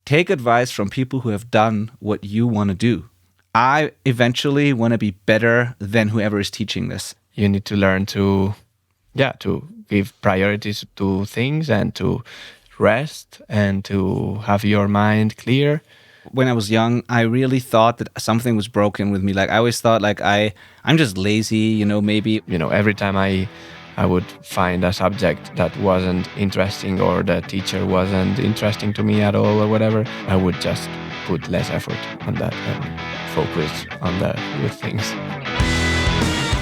take advice from people who have done what you want to do. I eventually want to be better than whoever is teaching this. You need to learn to give priorities to things and to rest and to have your mind clear. When I was young, I really thought that something was broken with me. Like I always thought like I'm just lazy, maybe. Every time I would find a subject that wasn't interesting or the teacher wasn't interesting to me at all or whatever, I would just put less effort on that and focus on the good things.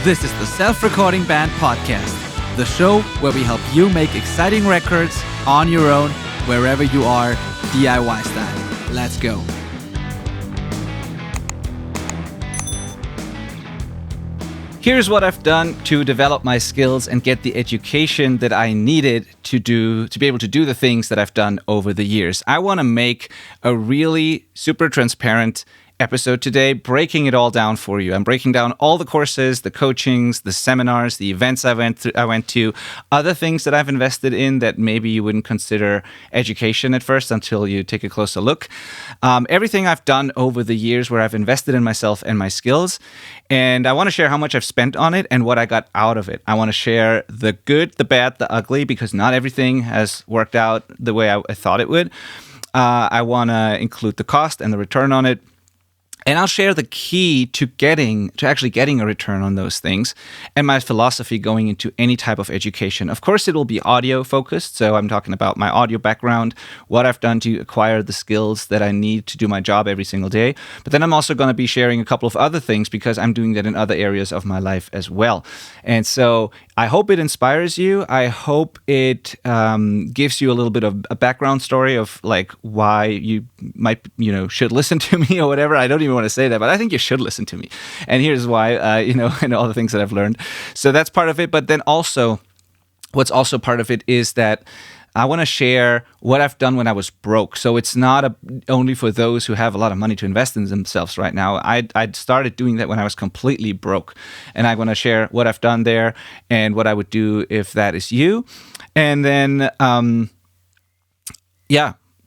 This is the Self-Recording Band Podcast, the show where we help you make exciting records on your own, wherever you are, DIY style. Let's go. Here's what I've done to develop my skills and get the education that I needed to be able to do the things that I've done over the years. I want to make a really super transparent episode today, breaking it all down for you. I'm breaking down all the courses, the coachings, the seminars, the events I went to, other things that I've invested in that maybe you wouldn't consider education at first until you take a closer look. Everything I've done over the years where I've invested in myself and my skills. And I want to share how much I've spent on it and what I got out of it. I want to share the good, the bad, the ugly, because not everything has worked out the way I thought it would. I want to include the cost and the return on it. And I'll share the key to actually getting a return on those things and my philosophy going into any type of education. Of course, it will be audio focused. So I'm talking about my audio background, what I've done to acquire the skills that I need to do my job every single day. But then I'm also going to be sharing a couple of other things because I'm doing that in other areas of my life as well. And so I hope it inspires you. I hope it gives you a little bit of a background story of like why you might, should listen to me or whatever. I don't even want to say that, but I think you should listen to me. And here's why, and all the things that I've learned. So that's part of it. But then also, what's also part of it is that I want to share what I've done when I was broke. So it's not only for those who have a lot of money to invest in themselves right now. I started doing that when I was completely broke. And I want to share what I've done there and what I would do if that is you. And then,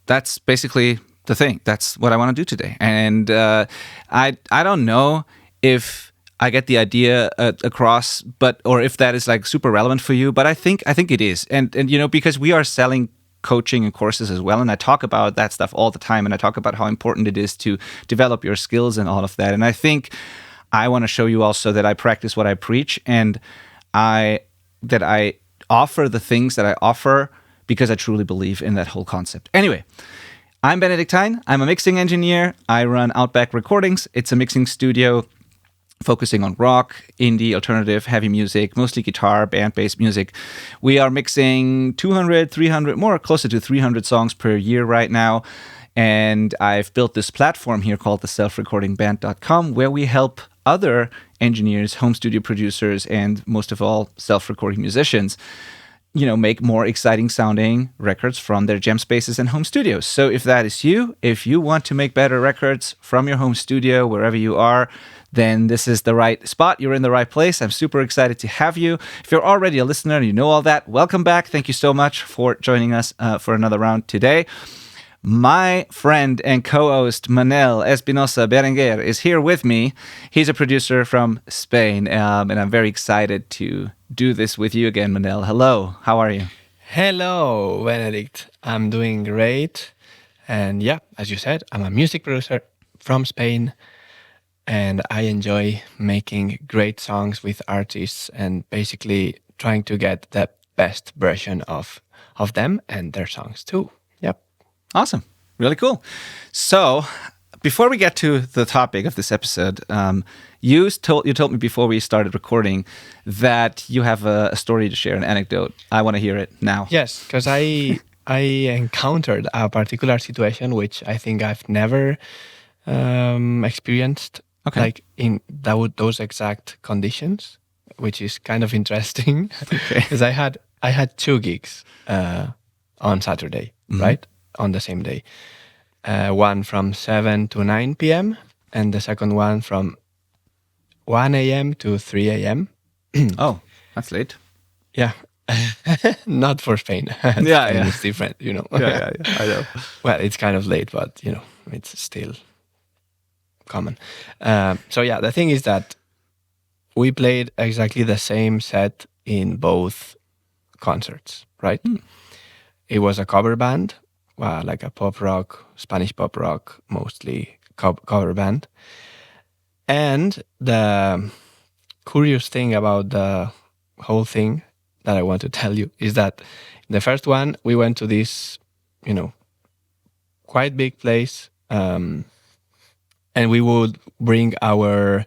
that's basically the thing. That's what I want to do today. And I don't know if I get the idea across, or if that is like super relevant for you, but I think it is. And because we are selling coaching and courses as well, and I talk about that stuff all the time, and I talk about how important it is to develop your skills and all of that. And I think I want to show you also that I practice what I preach, and that I offer the things that I offer because I truly believe in that whole concept. Anyway, I'm Benedict Hein. I'm a mixing engineer. I run Outback Recordings. It's a mixing studio focusing on rock, indie, alternative, heavy music, mostly guitar, band-based music. We are mixing 200, 300, closer to 300 songs per year right now. And I've built this platform here called the Self-Recordingband.com, where we help other engineers, home studio producers, and most of all, self-recording musicians make more exciting sounding records from their jam spaces and home studios. So if that is you, if you want to make better records from your home studio, wherever you are, then this is the right spot. You're in the right place. I'm super excited to have you. If you're already a listener and you know all that, welcome back. Thank you so much for joining us for another round today. My friend and co-host Manel Espinosa Berenguer is here with me. He's a producer from Spain, and I'm very excited to do this with you again, Manel. Hello, how are you? Hello, Benedict. I'm doing great. And yeah, as you said, I'm a music producer from Spain, and I enjoy making great songs with artists and basically trying to get the best version of them and their songs too. Yep. Awesome. Really cool. So before we get to the topic of this episode, you told me before we started recording that you have a story to share, an anecdote. I want to hear it now. Yes, because I encountered a particular situation which I think I've never experienced, like in those exact conditions, which is kind of interesting. Because I had 2 gigs on Saturday, right? On the same day. One from 7 to 9 p.m. and the second one from 1 a.m. to 3 a.m. Oh, that's late. Yeah. Not for Spain. Yeah. It's different, you know. Yeah. I know. Well, it's kind of late, but you know, it's still common. So yeah, the thing is that we played exactly the same set in both concerts, right? It was a cover band, like a pop rock, Spanish pop rock, mostly cover band. And the curious thing about the whole thing that I want to tell you is that the first one, we went to this, you know, quite big place, and we would bring our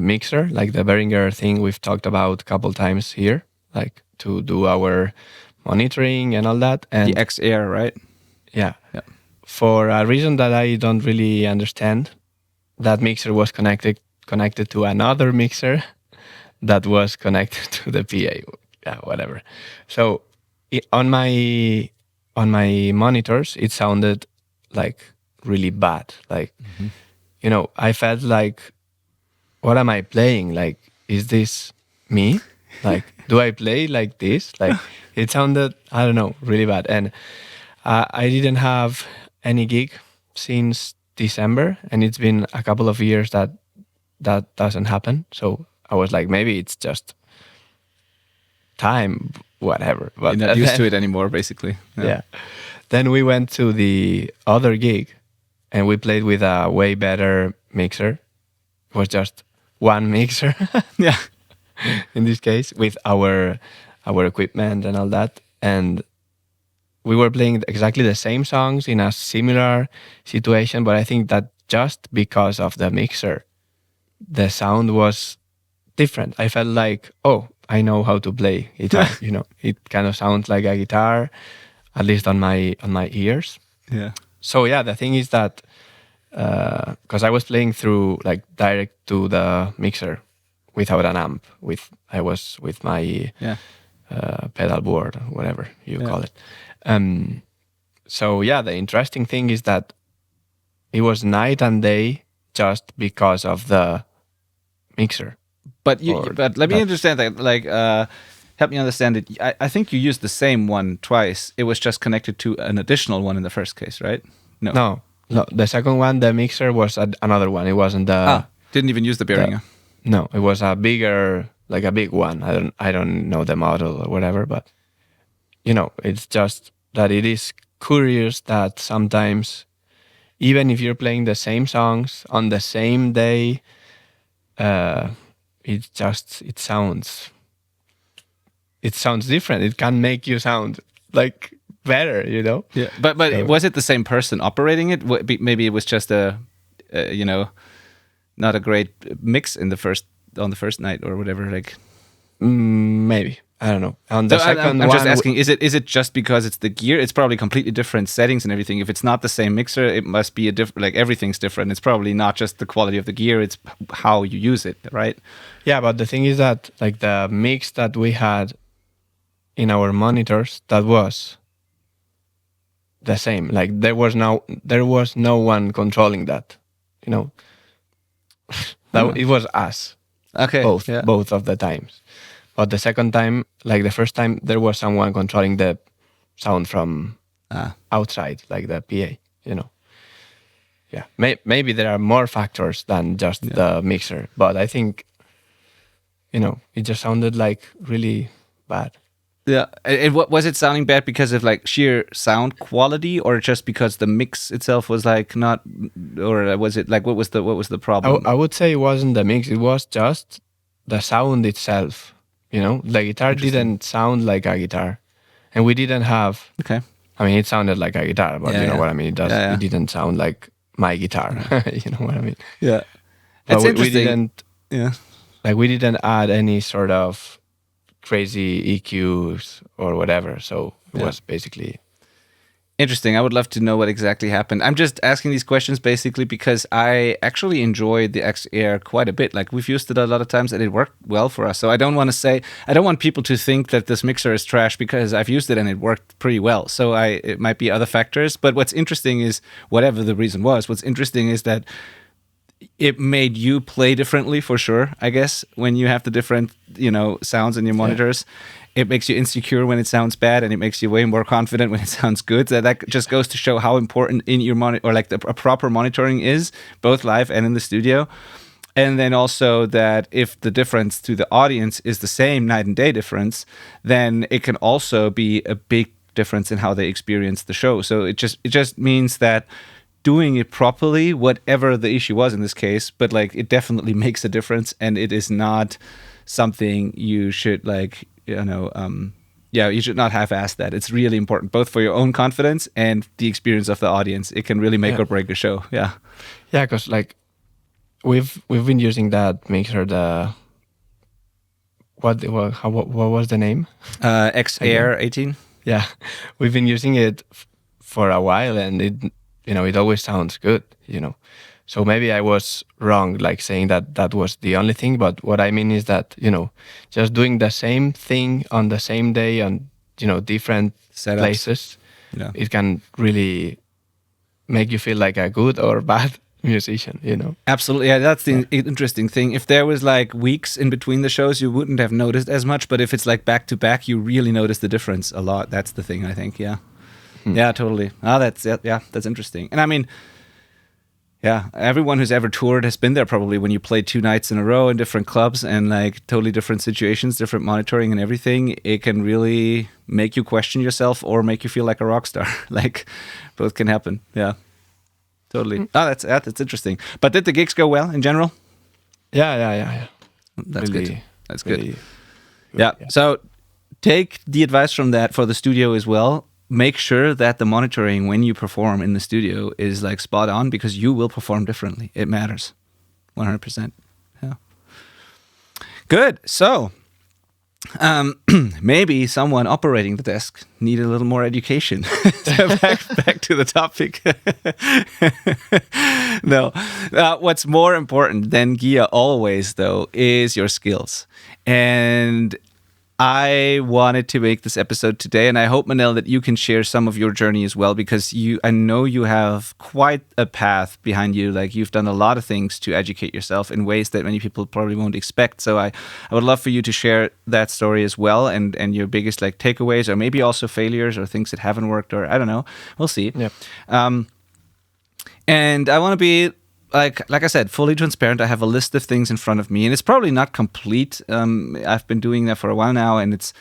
mixer, like the Behringer thing we've talked about a couple times here, like to do our monitoring and all that. And The XR, right? yeah. For a reason that I don't really understand, that mixer was connected to another mixer that was connected to the PA. Yeah, whatever. So on my monitors, it sounded like really bad. Like, you know, I felt like, what am I playing? Like, is this me? Like, do I play like this? Like, it sounded, I don't know, really bad. And I didn't have any gig since December, and it's been a couple of years that doesn't happen. So I was like, maybe it's just time, whatever. But You're not used to it anymore, basically. yeah. Then we went to the other gig, and we played with a way better mixer. It was just one mixer. Yeah. In this case, with our equipment and all that. And we were playing exactly the same songs in a similar situation, but I think that just because of the mixer, the sound was different. I felt like, oh, I know how to play guitar. You know, it kind of sounds like a guitar, at least on my ears. Yeah. So yeah, the thing is that because I was playing through like direct to the mixer without an amp. I was with my pedal board, whatever you call it. So yeah, the interesting thing is that it was night and day just because of the mixer. But let me understand that. Like, help me understand it. I think you used the same one twice. It was just connected to an additional one in the first case, right? No. The second one, the mixer was another one. It wasn't the. Didn't even use the Behringer. No, it was a bigger, like a big one. I don't know the model or whatever, but you know, it's just that it is curious that sometimes, even if you're playing the same songs on the same day, it sounds different. It can make you sound like better, you know. Yeah, but so, was it the same person operating it? Maybe it was just not a great mix on the first night or whatever. Like, maybe. I don't know. On the second I'm one, just asking: is it just because it's the gear? It's probably completely different settings and everything. If it's not the same mixer, it must be a different. Like everything's different. It's probably not just the quality of the gear; it's how you use it, right? Yeah, but the thing is that like the mix that we had in our monitors, that was the same. Like there was no one controlling that. You know, it was us. Okay, both of the times. But the second time, like the first time, there was someone controlling the sound from outside, like the PA, you know. Yeah, maybe there are more factors than just the mixer, but I think, you know, it just sounded like really bad. Yeah, and what was it sounding bad because of like sheer sound quality, or just because the mix itself was like not, or was it like what was the problem? I would say it wasn't the mix; it was just the sound itself. You know, the guitar didn't sound like a guitar, and we didn't have. Okay. I mean, it sounded like a guitar, but you know what I mean. It didn't sound like my guitar. You know what I mean? Yeah. But it's interesting. We didn't. Yeah. Like we didn't add any sort of crazy EQs or whatever, so it was basically. Interesting. I would love to know what exactly happened. I'm just asking these questions basically because I actually enjoyed the XR quite a bit. Like we've used it a lot of times and it worked well for us. So I don't want people to think that this mixer is trash because I've used it and it worked pretty well. So it might be other factors. But what's interesting is, whatever the reason was, what's interesting is that it made you play differently for sure, I guess, when you have the different, sounds in your monitors. It makes you insecure when it sounds bad, and it makes you way more confident when it sounds good. So that just goes to show how important in your monitor, or like a proper monitoring is, both live and in the studio. And then also that if the difference to the audience is the same night and day difference, then it can also be a big difference in how they experience the show. So it just means that doing it properly, whatever the issue was in this case, but like it definitely makes a difference, and it is not something you should like, you should not half-ass that. It's really important, both for your own confidence and the experience of the audience. It can really make or break a show. Yeah. Yeah, because like we've been using that mixer. What was the name? X-Air 18. Yeah, we've been using it for a while, and it always sounds good. So maybe I was wrong, like saying that was the only thing. But what I mean is that, just doing the same thing on the same day on, different setups, places, it can really make you feel like a good or bad musician, Absolutely. Yeah, that's the interesting thing. If there was like weeks in between the shows, you wouldn't have noticed as much. But if it's like back to back, you really notice the difference a lot. That's the thing, I think. Yeah. Yeah, totally. That's interesting. And I mean, yeah, everyone who's ever toured has been there probably when you play 2 nights in a row in different clubs and like totally different situations, different monitoring and everything. It can really make you question yourself or make you feel like a rock star. Like both can happen. Yeah, totally. That's interesting. But did the gigs go well in general? Yeah. That's really, good. That's good. Yeah. So take the advice from that for the studio as well. Make sure that the monitoring when you perform in the studio is like spot on, because you will perform differently. It matters. 100%. Yeah. Good. So maybe someone operating the desk needed a little more education. So back to the topic. No. What's more important than gear always, though, is your skills. And I wanted to make this episode today, and I hope, Manel, that you can share some of your journey as well, because I know you have quite a path behind you. Like, you've done a lot of things to educate yourself in ways that many people probably won't expect. So I would love for you to share that story as well, and your biggest like takeaways, or maybe also failures or things that haven't worked, or I don't know. We'll see. Yep. And I want to be like I said, fully transparent. I have a list of things in front of me, and it's probably not complete. I've been doing that for a while now, and it's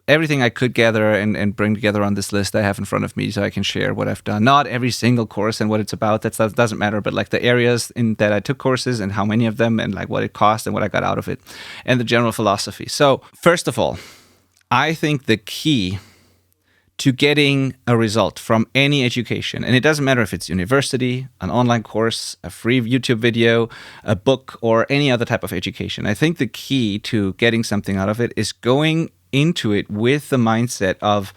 everything I could gather and bring together on this list I have in front of me, so I can share what I've done. Not every single course and what it's about. That doesn't matter, but like the areas in that I took courses and how many of them, and like what it cost and what I got out of it, and the general philosophy. So first of all, I think the key to getting a result from any education, and it doesn't matter if it's university, an online course, a free YouTube video, a book, or any other type of education. I think the key to getting something out of it is going into it with the mindset of,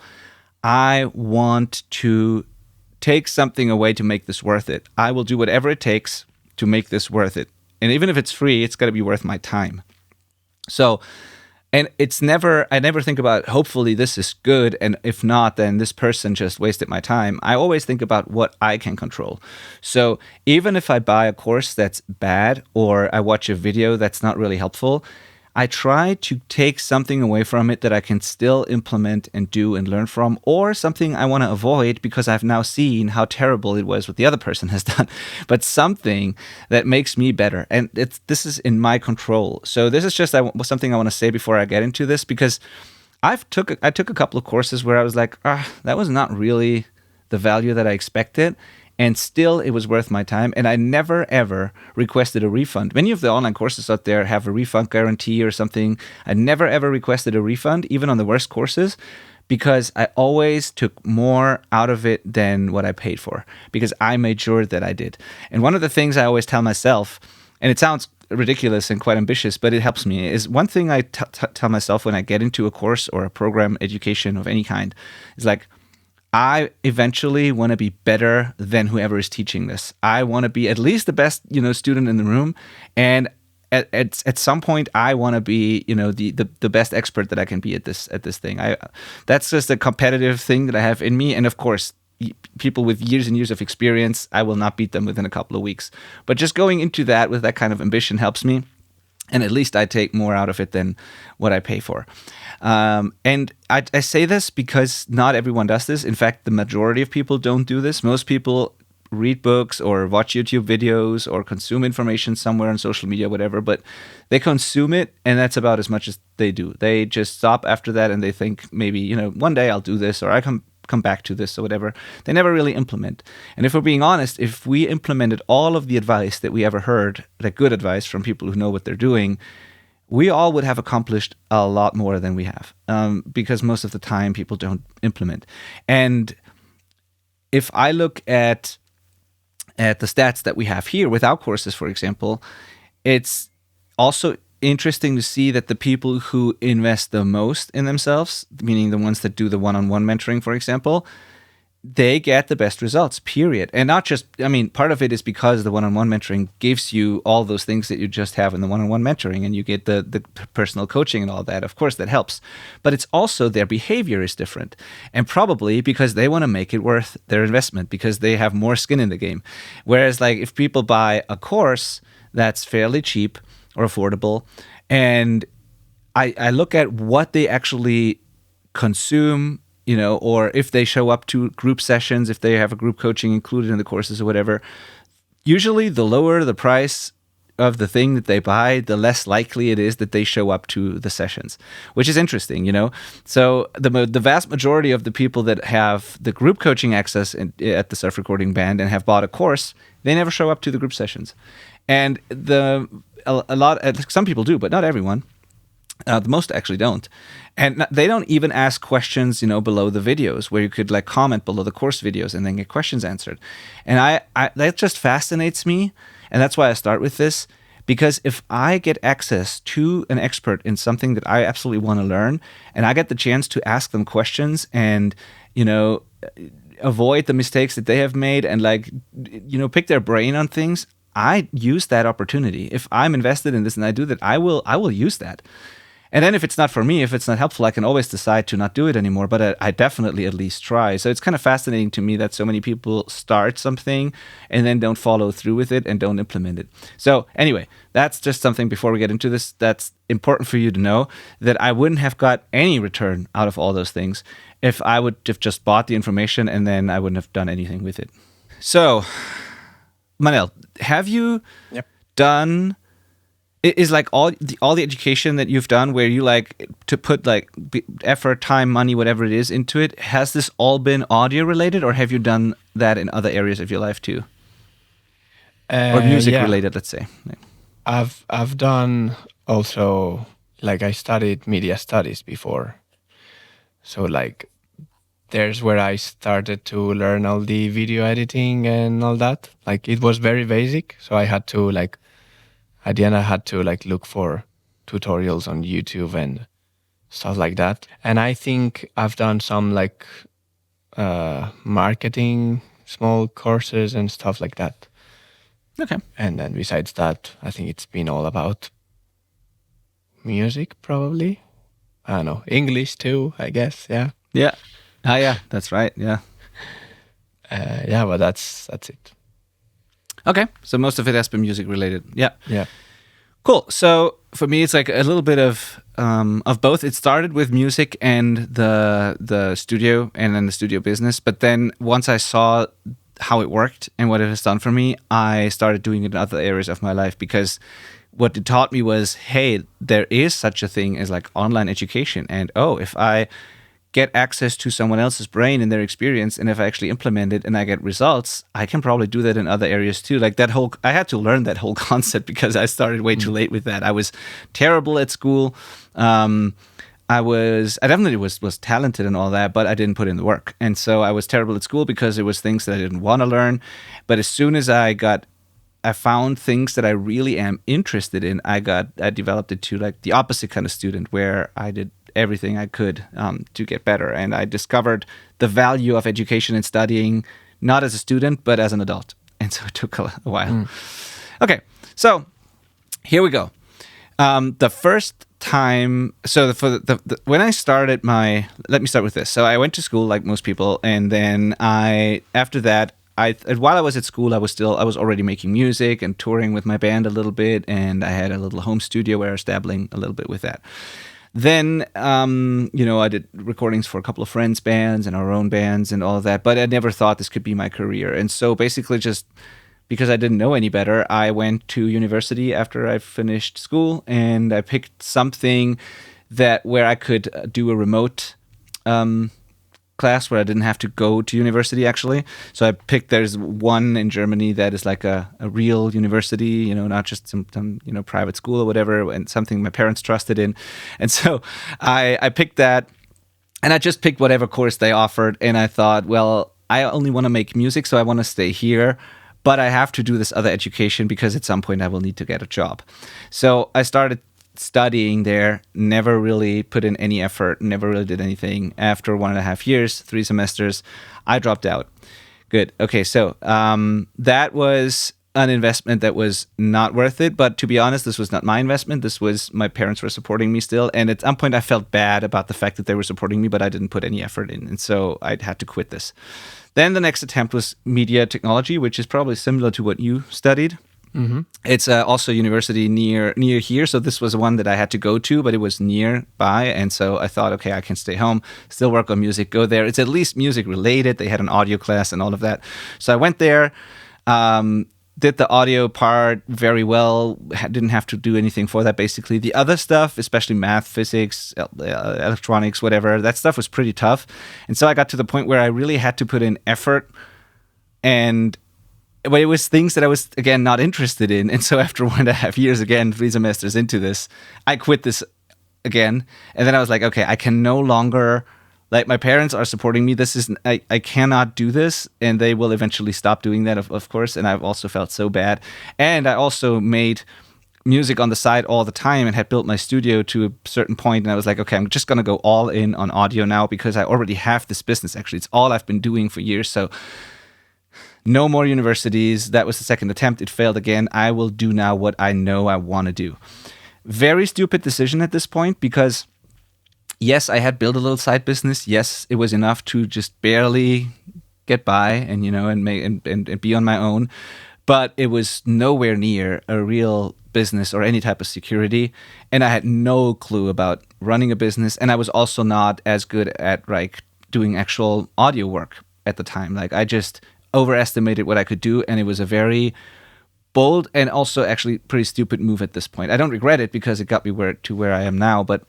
I want to take something away to make this worth it. I will do whatever it takes to make this worth it. And even if it's free, it's got to be worth my time. So, and I never think about, hopefully this is good, and if not, then this person just wasted my time. I always think about what I can control. So even if I buy a course that's bad, or I watch a video that's not really helpful, I try to take something away from it that I can still implement and do and learn from, or something I want to avoid because I've now seen how terrible it was what the other person has done, but something that makes me better. And this is in my control. So this is just something I want to say before I get into this, because I took a couple of courses where I was like, that was not really the value that I expected. And still, it was worth my time. And I never, ever requested a refund. Many of the online courses out there have a refund guarantee or something. I never, ever requested a refund, even on the worst courses, because I always took more out of it than what I paid for, because I made sure that I did. And one of the things I always tell myself, and it sounds ridiculous and quite ambitious, but it helps me, is one thing I tell myself when I get into a course or a program, education of any kind, is like, I eventually want to be better than whoever is teaching this. I want to be at least the best, student in the room, and at some point, I want to be, the best expert that I can be at this thing. That's just a competitive thing that I have in me, and of course, people with years and years of experience, I will not beat them within a couple of weeks. But just going into that with that kind of ambition helps me. And at least I take more out of it than what I pay for. And I say this because not everyone does this. In fact, the majority of people don't do this. Most people read books or watch YouTube videos or consume information somewhere on social media, whatever, but they consume it, and that's about as much as they do. They just stop after that, and they think maybe, one day I'll do this, or I come back to this or whatever. They never really implement. And if we're being honest, if we implemented all of the advice that we ever heard, like good advice from people who know what they're doing, we all would have accomplished a lot more than we have, because most of the time people don't implement. And if I look at the stats that we have here with our courses, for example, it's also interesting to see that the people who invest the most in themselves, meaning the ones that do the one-on-one mentoring, for example, they get the best results, period. And not just, part of it is because the one-on-one mentoring gives you all those things that you just have in the one-on-one mentoring, and you get the personal coaching and all that. Of course, that helps. But it's also their behavior is different. And probably because they want to make it worth their investment, because they have more skin in the game. Whereas like if people buy a course that's fairly cheap or affordable, and I look at what they actually consume, or if they show up to group sessions, if they have a group coaching included in the courses or whatever, usually the lower the price of the thing that they buy, the less likely it is that they show up to the sessions, which is interesting, So the vast majority of the people that have the group coaching access at the Self-Recording Band and have bought a course, they never show up to the group sessions. And some people do, but not everyone. The most actually don't. And they don't even ask questions, below the videos, where you could like comment below the course videos and then get questions answered. And I that just fascinates me. And that's why I start with this, because if I get access to an expert in something that I absolutely want to learn, and I get the chance to ask them questions and, avoid the mistakes that they have made and pick their brain on things, I use that opportunity. If I'm invested in this and I do that, I will use that. And then if it's not for me, if it's not helpful, I can always decide to not do it anymore, but I definitely at least try. So it's kind of fascinating to me that so many people start something and then don't follow through with it and don't implement it. So anyway, that's just something before we get into this that's important for you to know, that I wouldn't have got any return out of all those things if I would have just bought the information and then I wouldn't have done anything with it. So, Manel, have you done... Is like all the education that you've done, where you like to put like effort, time, money, whatever it is into it, has this all been audio related, or have you done that in other areas of your life too, or music related? Let's say. I've done also, like I studied media studies before, so like there's where I started to learn all the video editing and all that. Like it was very basic, so I had to like. At the end, I had to like look for tutorials on YouTube and stuff like that. And I think I've done some like marketing, small courses and stuff like that. Okay. And then besides that, I think it's been all about music, probably. I don't know, English too, I guess. Yeah. Yeah. Yeah, that's right. Yeah. But that's it. Okay, so most of it has been music related. Yeah. Yeah. Cool. So for me, it's like a little bit of both. It started with music and the studio and then the studio business. But then once I saw how it worked and what it has done for me, I started doing it in other areas of my life, because what it taught me was, hey, there is such a thing as like online education. And if I get access to someone else's brain and their experience, and if I actually implement it and I get results, I can probably do that in other areas too. Like I had to learn that whole concept because I started way too late with that. I was terrible at school. I definitely was talented and all that, but I didn't put in the work. And so I was terrible at school because it was things that I didn't want to learn. But as soon as I found things that I really am interested in, I developed it to like the opposite kind of student, where I did everything I could to get better. And I discovered the value of education and studying, not as a student, but as an adult. And so it took a while. Okay, so here we go. The first time, so for when I started let me start with this. So I went to school like most people, and then after that, while I was at school, I was already making music and touring with my band a little bit, and I had a little home studio where I was dabbling a little bit with that. Then, I did recordings for a couple of friends' bands and our own bands and all of that, but I never thought this could be my career. And so basically just because I didn't know any better, I went to university after I finished school, and I picked something where I could do a remote class where I didn't have to go to university, actually. So I picked, there's one in Germany that is like a real university, not just some private school or whatever, and something my parents trusted in. And so I picked that, and I just picked whatever course they offered, and I thought, well, I only want to make music, so I want to stay here, but I have to do this other education because at some point I will need to get a job. So I started studying there, never really put in any effort, never really did anything. After 1.5 years, 3 semesters, I dropped out. Good. Okay, so that was an investment that was not worth it. But to be honest, this was not my investment. This was my parents were supporting me still. And at some point, I felt bad about the fact that they were supporting me, but I didn't put any effort in. And so I had to quit this. Then the next attempt was media technology, which is probably similar to what you studied. Mm-hmm. It's also a university near here. So this was one that I had to go to, but it was nearby. And so I thought, okay, I can stay home, still work on music, go there. It's at least music related. They had an audio class and all of that. So I went there, did the audio part very well, didn't have to do anything for that, basically. The other stuff, especially math, physics, electronics, whatever, that stuff was pretty tough. And so I got to the point where I really had to put in effort, but it was things that I was, again, not interested in. And so after 1.5 years, again, 3 semesters into this, I quit this again. And then I was like, okay, I can no longer, like, my parents are supporting me. I cannot do this. And they will eventually stop doing that, of course. And I've also felt so bad. And I also made music on the side all the time and had built my studio to a certain point. And I was like, okay, I'm just going to go all in on audio now because I already have this business. Actually, it's all I've been doing for years. So no more universities. That was the second attempt. It failed again. I will do now what I know I want to do. Very stupid decision at this point because, yes, I had built a little side business. Yes, it was enough to just barely get by and and be on my own. But it was nowhere near a real business or any type of security. And I had no clue about running a business. And I was also not as good at doing actual audio work at the time. I just overestimated what I could do, and it was a very bold and also actually pretty stupid move at this point. I don't regret it because it got me where I am now, but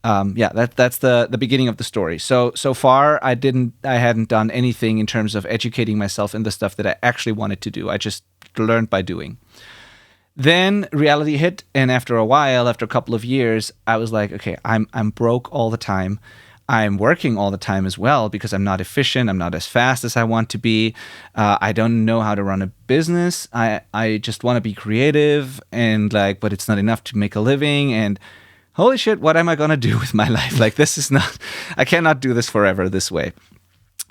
that's the beginning of the story. So far I hadn't done anything in terms of educating myself in the stuff that I actually wanted to do. I just learned by doing. Then reality hit, and after a couple of years, I was like, okay, I'm broke all the time. I'm working all the time as well because I'm not efficient. I'm not as fast as I want to be. I don't know how to run a business. I just want to be creative but it's not enough to make a living. And holy shit, what am I going to do with my life? I cannot do this forever this way.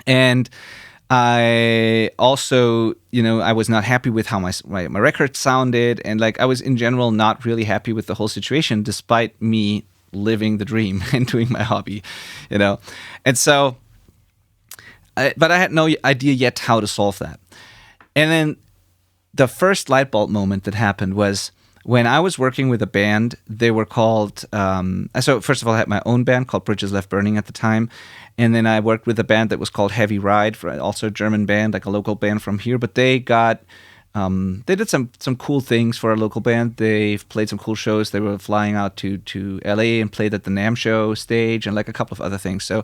And I also, I was not happy with how my record sounded. And I was in general not really happy with the whole situation despite me living the dream and doing my hobby, And so, but I had no idea yet how to solve that. And then the first light bulb moment that happened was when I was working with a band. They were called, so first of all, I had my own band called Bridges Left Burning at the time. And then I worked with a band that was called Heavy Ride, also a German band, a local band from here. But they did some cool things for our local band. They played some cool shows. They were flying out to LA and played at the NAMM show stage and a couple of other things. So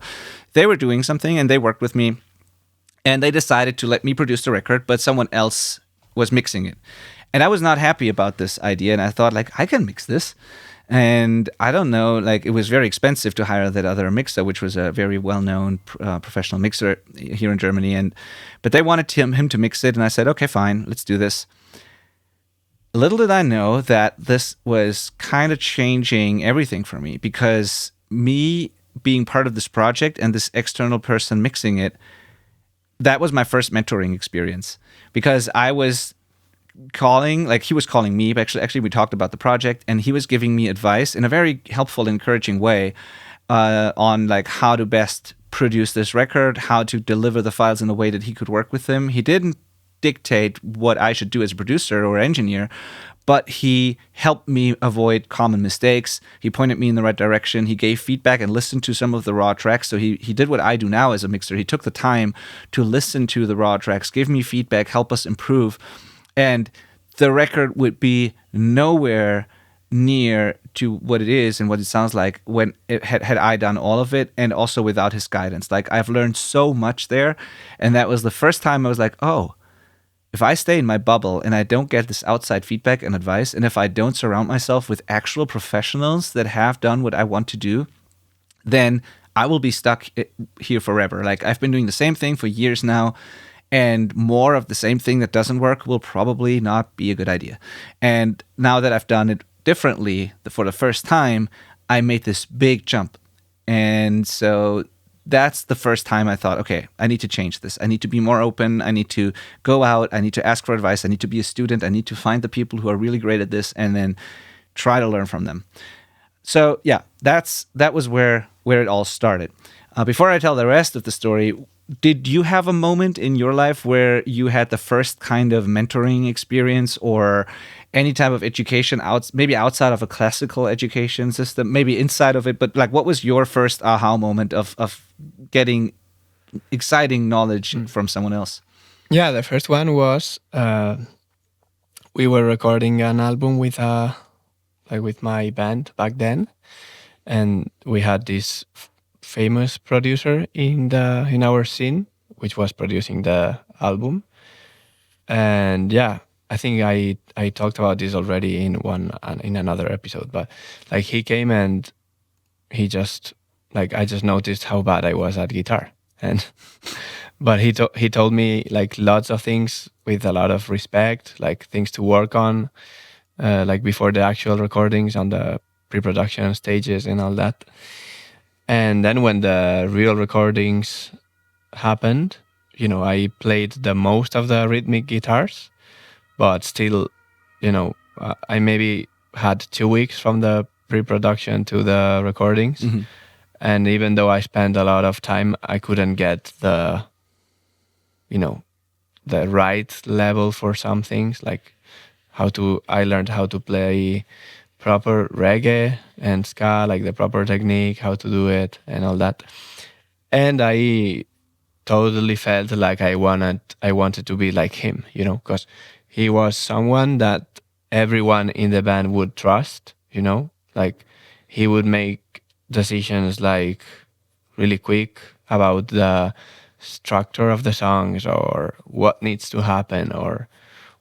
they were doing something and they worked with me. And they decided to let me produce the record, but someone else was mixing it. And I was not happy about this idea. And I thought, I can mix this. And I don't know, it was very expensive to hire that other mixer, which was a very well-known professional mixer here in Germany. But they wanted him to mix it, and I said, okay, fine, let's do this. Little did I know that this was kind of changing everything for me, because me being part of this project and this external person mixing it, that was my first mentoring experience, because I was calling, like he was calling me, but actually we talked about the project, and he was giving me advice in a very helpful, encouraging way on like how to best produce this record, how to deliver the files in a way that he could work with them. He didn't dictate what I should do as a producer or engineer, but he helped me avoid common mistakes. He pointed me in the right direction. He gave feedback and listened to some of the raw tracks. So he did what I do now as a mixer. He took the time to listen to the raw tracks, give me feedback, help us improve. And the record would be nowhere near to what it is and what it sounds like when it had I done all of it, and also without his guidance. Like, I've learned so much there. And that was the first time I was like, oh, if I stay in my bubble and I don't get this outside feedback and advice, and if I don't surround myself with actual professionals that have done what I want to do, then I will be stuck here forever. Like, I've been doing the same thing for years now, and more of the same thing that doesn't work will probably not be a good idea. And now that I've done it differently for the first time, I made this big jump. And so that's the first time I thought, okay, I need to change this. I need to be more open. I need to go out. I need to ask for advice. I need to be a student. I need to find the people who are really great at this and then try to learn from them. So yeah, that was where it all started. Before I tell the rest of the story, did you have a moment in your life where you had the first kind of mentoring experience or any type of education maybe outside of a classical education system, maybe inside of it, but like, what was your first aha moment of getting exciting knowledge from someone else? Yeah, the first one was we were recording an album with my band back then, and we had this famous producer in our scene, which was producing the album. And yeah, I think I talked about this already in another episode, but like, he came and he just, like, I just noticed how bad I was at guitar, and but he told me like lots of things with a lot of respect, like things to work on, like before the actual recordings, on the pre-production stages and all that. And then when the real recordings happened, I played the most of the rhythmic guitars, but still, I maybe had 2 weeks from the pre-production to the recordings. Mm-hmm. And even though I spent a lot of time, I couldn't get the right level for some things, like I learned how to play proper reggae and ska, like the proper technique, how to do it and all that. And I totally felt like I wanted to be like him, because he was someone that everyone in the band would trust, like he would make decisions like really quick about the structure of the songs or what needs to happen or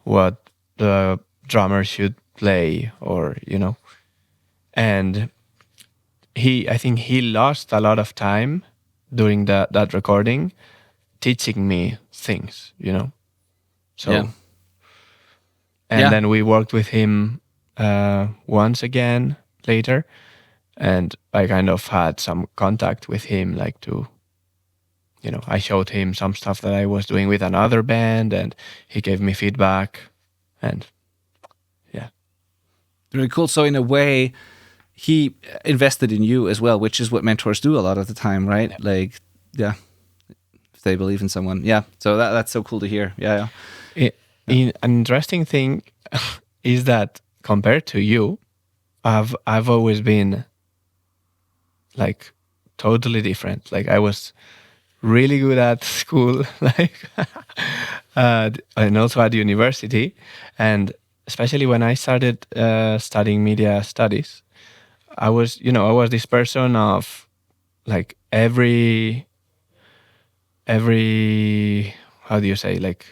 what the drummer should play, or and I think he lost a lot of time during that recording teaching me things, so yeah. And then we worked with him once again later, and I kind of had some contact with him, like to I showed him some stuff that I was doing with another band, and he gave me feedback, and yeah. Very cool. So in a way, he invested in you as well, which is what mentors do a lot of the time, right? Yeah. Like, yeah, if they believe in someone. Yeah. So that's so cool to hear. Yeah. An interesting thing is that compared to you, I've always been like totally different. Like, I was really good at school, like, and also at university, and especially when I started studying media studies, I was this person of like every how do you say, like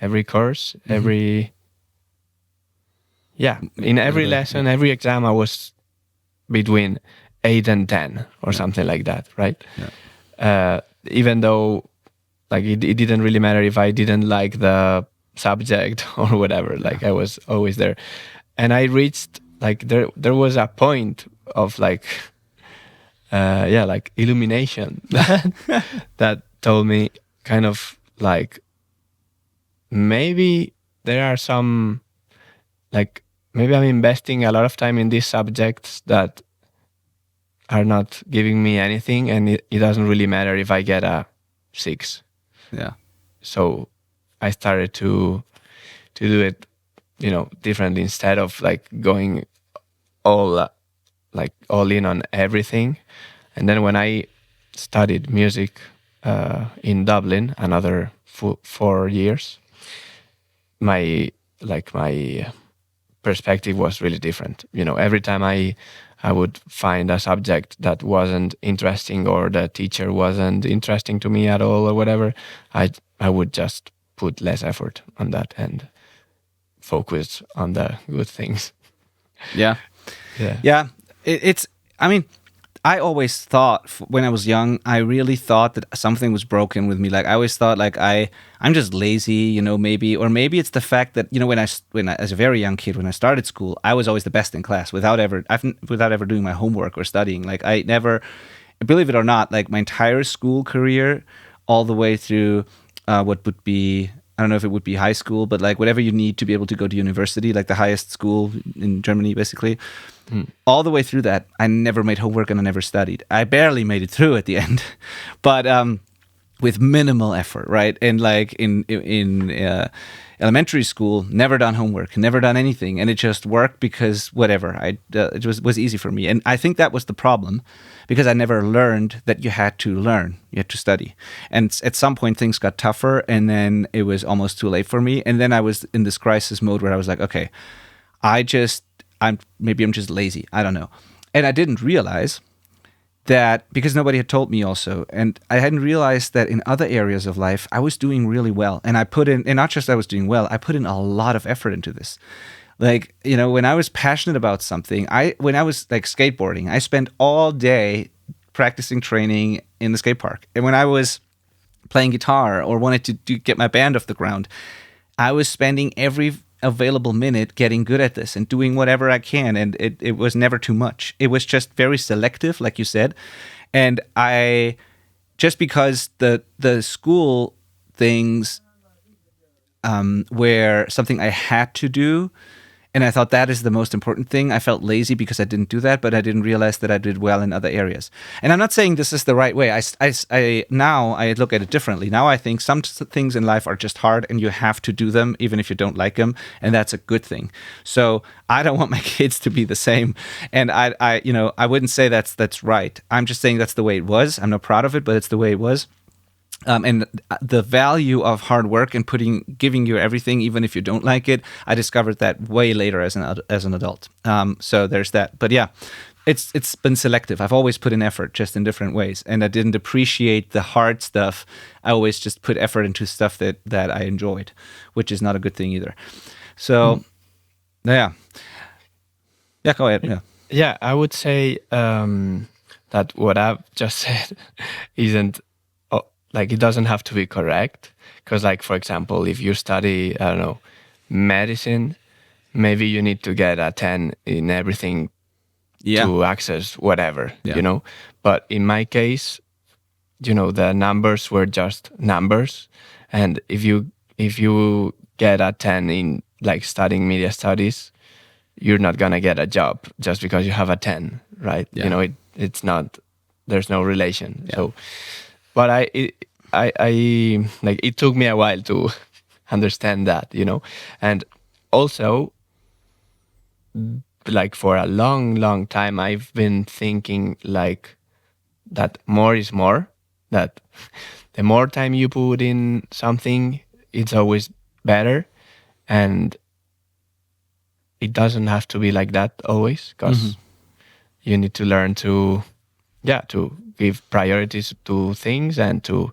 every course, mm-hmm. In every lesson, every exam, I was between 8 and 10 or something like that, right? Yeah. Even though like it didn't really matter if I didn't like the subject or whatever, like I was always there. And I reached like there was a point of like like illumination that told me kind of like maybe there are some like maybe I'm investing a lot of time in these subjects that are not giving me anything, and it doesn't really matter if I get a 6. Yeah. So I started to do it, differently, instead of like going all in on everything. And then when I studied music in Dublin, another 4 years, my perspective was really different. Every time I would find a subject that wasn't interesting, or the teacher wasn't interesting to me at all, or whatever, I would just put less effort on that and focus on the good things. Yeah. Yeah. Yeah. It's, I mean, I always thought when I was young, I really thought that something was broken with me. Like I always thought like I'm just lazy, maybe, or maybe it's the fact that, when I as a very young kid, when I started school, I was always the best in class without ever doing my homework or studying. Like I never, believe it or not, like my entire school career, all the way through what would be, I don't know if it would be high school, but like whatever you need to be able to go to university, like the highest school in Germany, basically. All the way through that, I never made homework and I never studied. I barely made it through at the end, but with minimal effort, right? And like in elementary school, never done homework, never done anything, and it just worked because whatever. It was easy for me, and I think that was the problem, because I never learned that you had to learn, you had to study, and at some point things got tougher, and then it was almost too late for me, and then I was in this crisis mode where I was like, okay, I'm just lazy. I don't know. And I didn't realize that, because nobody had told me also, and I hadn't realized that in other areas of life, I was doing really well. And I put in, and not just I was doing well, I put in a lot of effort into this. Like, when I was passionate about something, when I was like skateboarding, I spent all day practicing training in the skate park. And when I was playing guitar or wanted to get my band off the ground, I was spending every available minute getting good at this and doing whatever I can, and it was never too much. It was just very selective, like you said, and I just because the school things were something I had to do, and I thought that is the most important thing. I felt lazy because I didn't do that, but I didn't realize that I did well in other areas. And I'm not saying this is the right way. Now I look at it differently. Now I think some things in life are just hard, and you have to do them even if you don't like them, and that's a good thing. So I don't want my kids to be the same, and I wouldn't say that's right. I'm just saying that's the way it was. I'm not proud of it, but it's the way it was. And the value of hard work and giving you everything, even if you don't like it, I discovered that way later as an adult. So there's that. But yeah, it's been selective. I've always put in effort, just in different ways, and I didn't appreciate the hard stuff. I always just put effort into stuff that I enjoyed, which is not a good thing either. So yeah, go ahead. Yeah, I would say that what I've just said isn't. Like, it doesn't have to be correct, because, like, for example, if you study, I don't know, medicine, maybe you need to get a 10 in everything to access whatever, But in my case, the numbers were just numbers, and if you get a 10 in like studying media studies, you're not gonna get a job just because you have a 10, right? Yeah. It's not. There's no relation. Yeah. So. But I like, it took me a while to understand that, and also, like, for a long time, I've been thinking like that more is more, that the more time you put in something, it's always better, and it doesn't have to be like that always, because you need to learn to give priorities to things, and to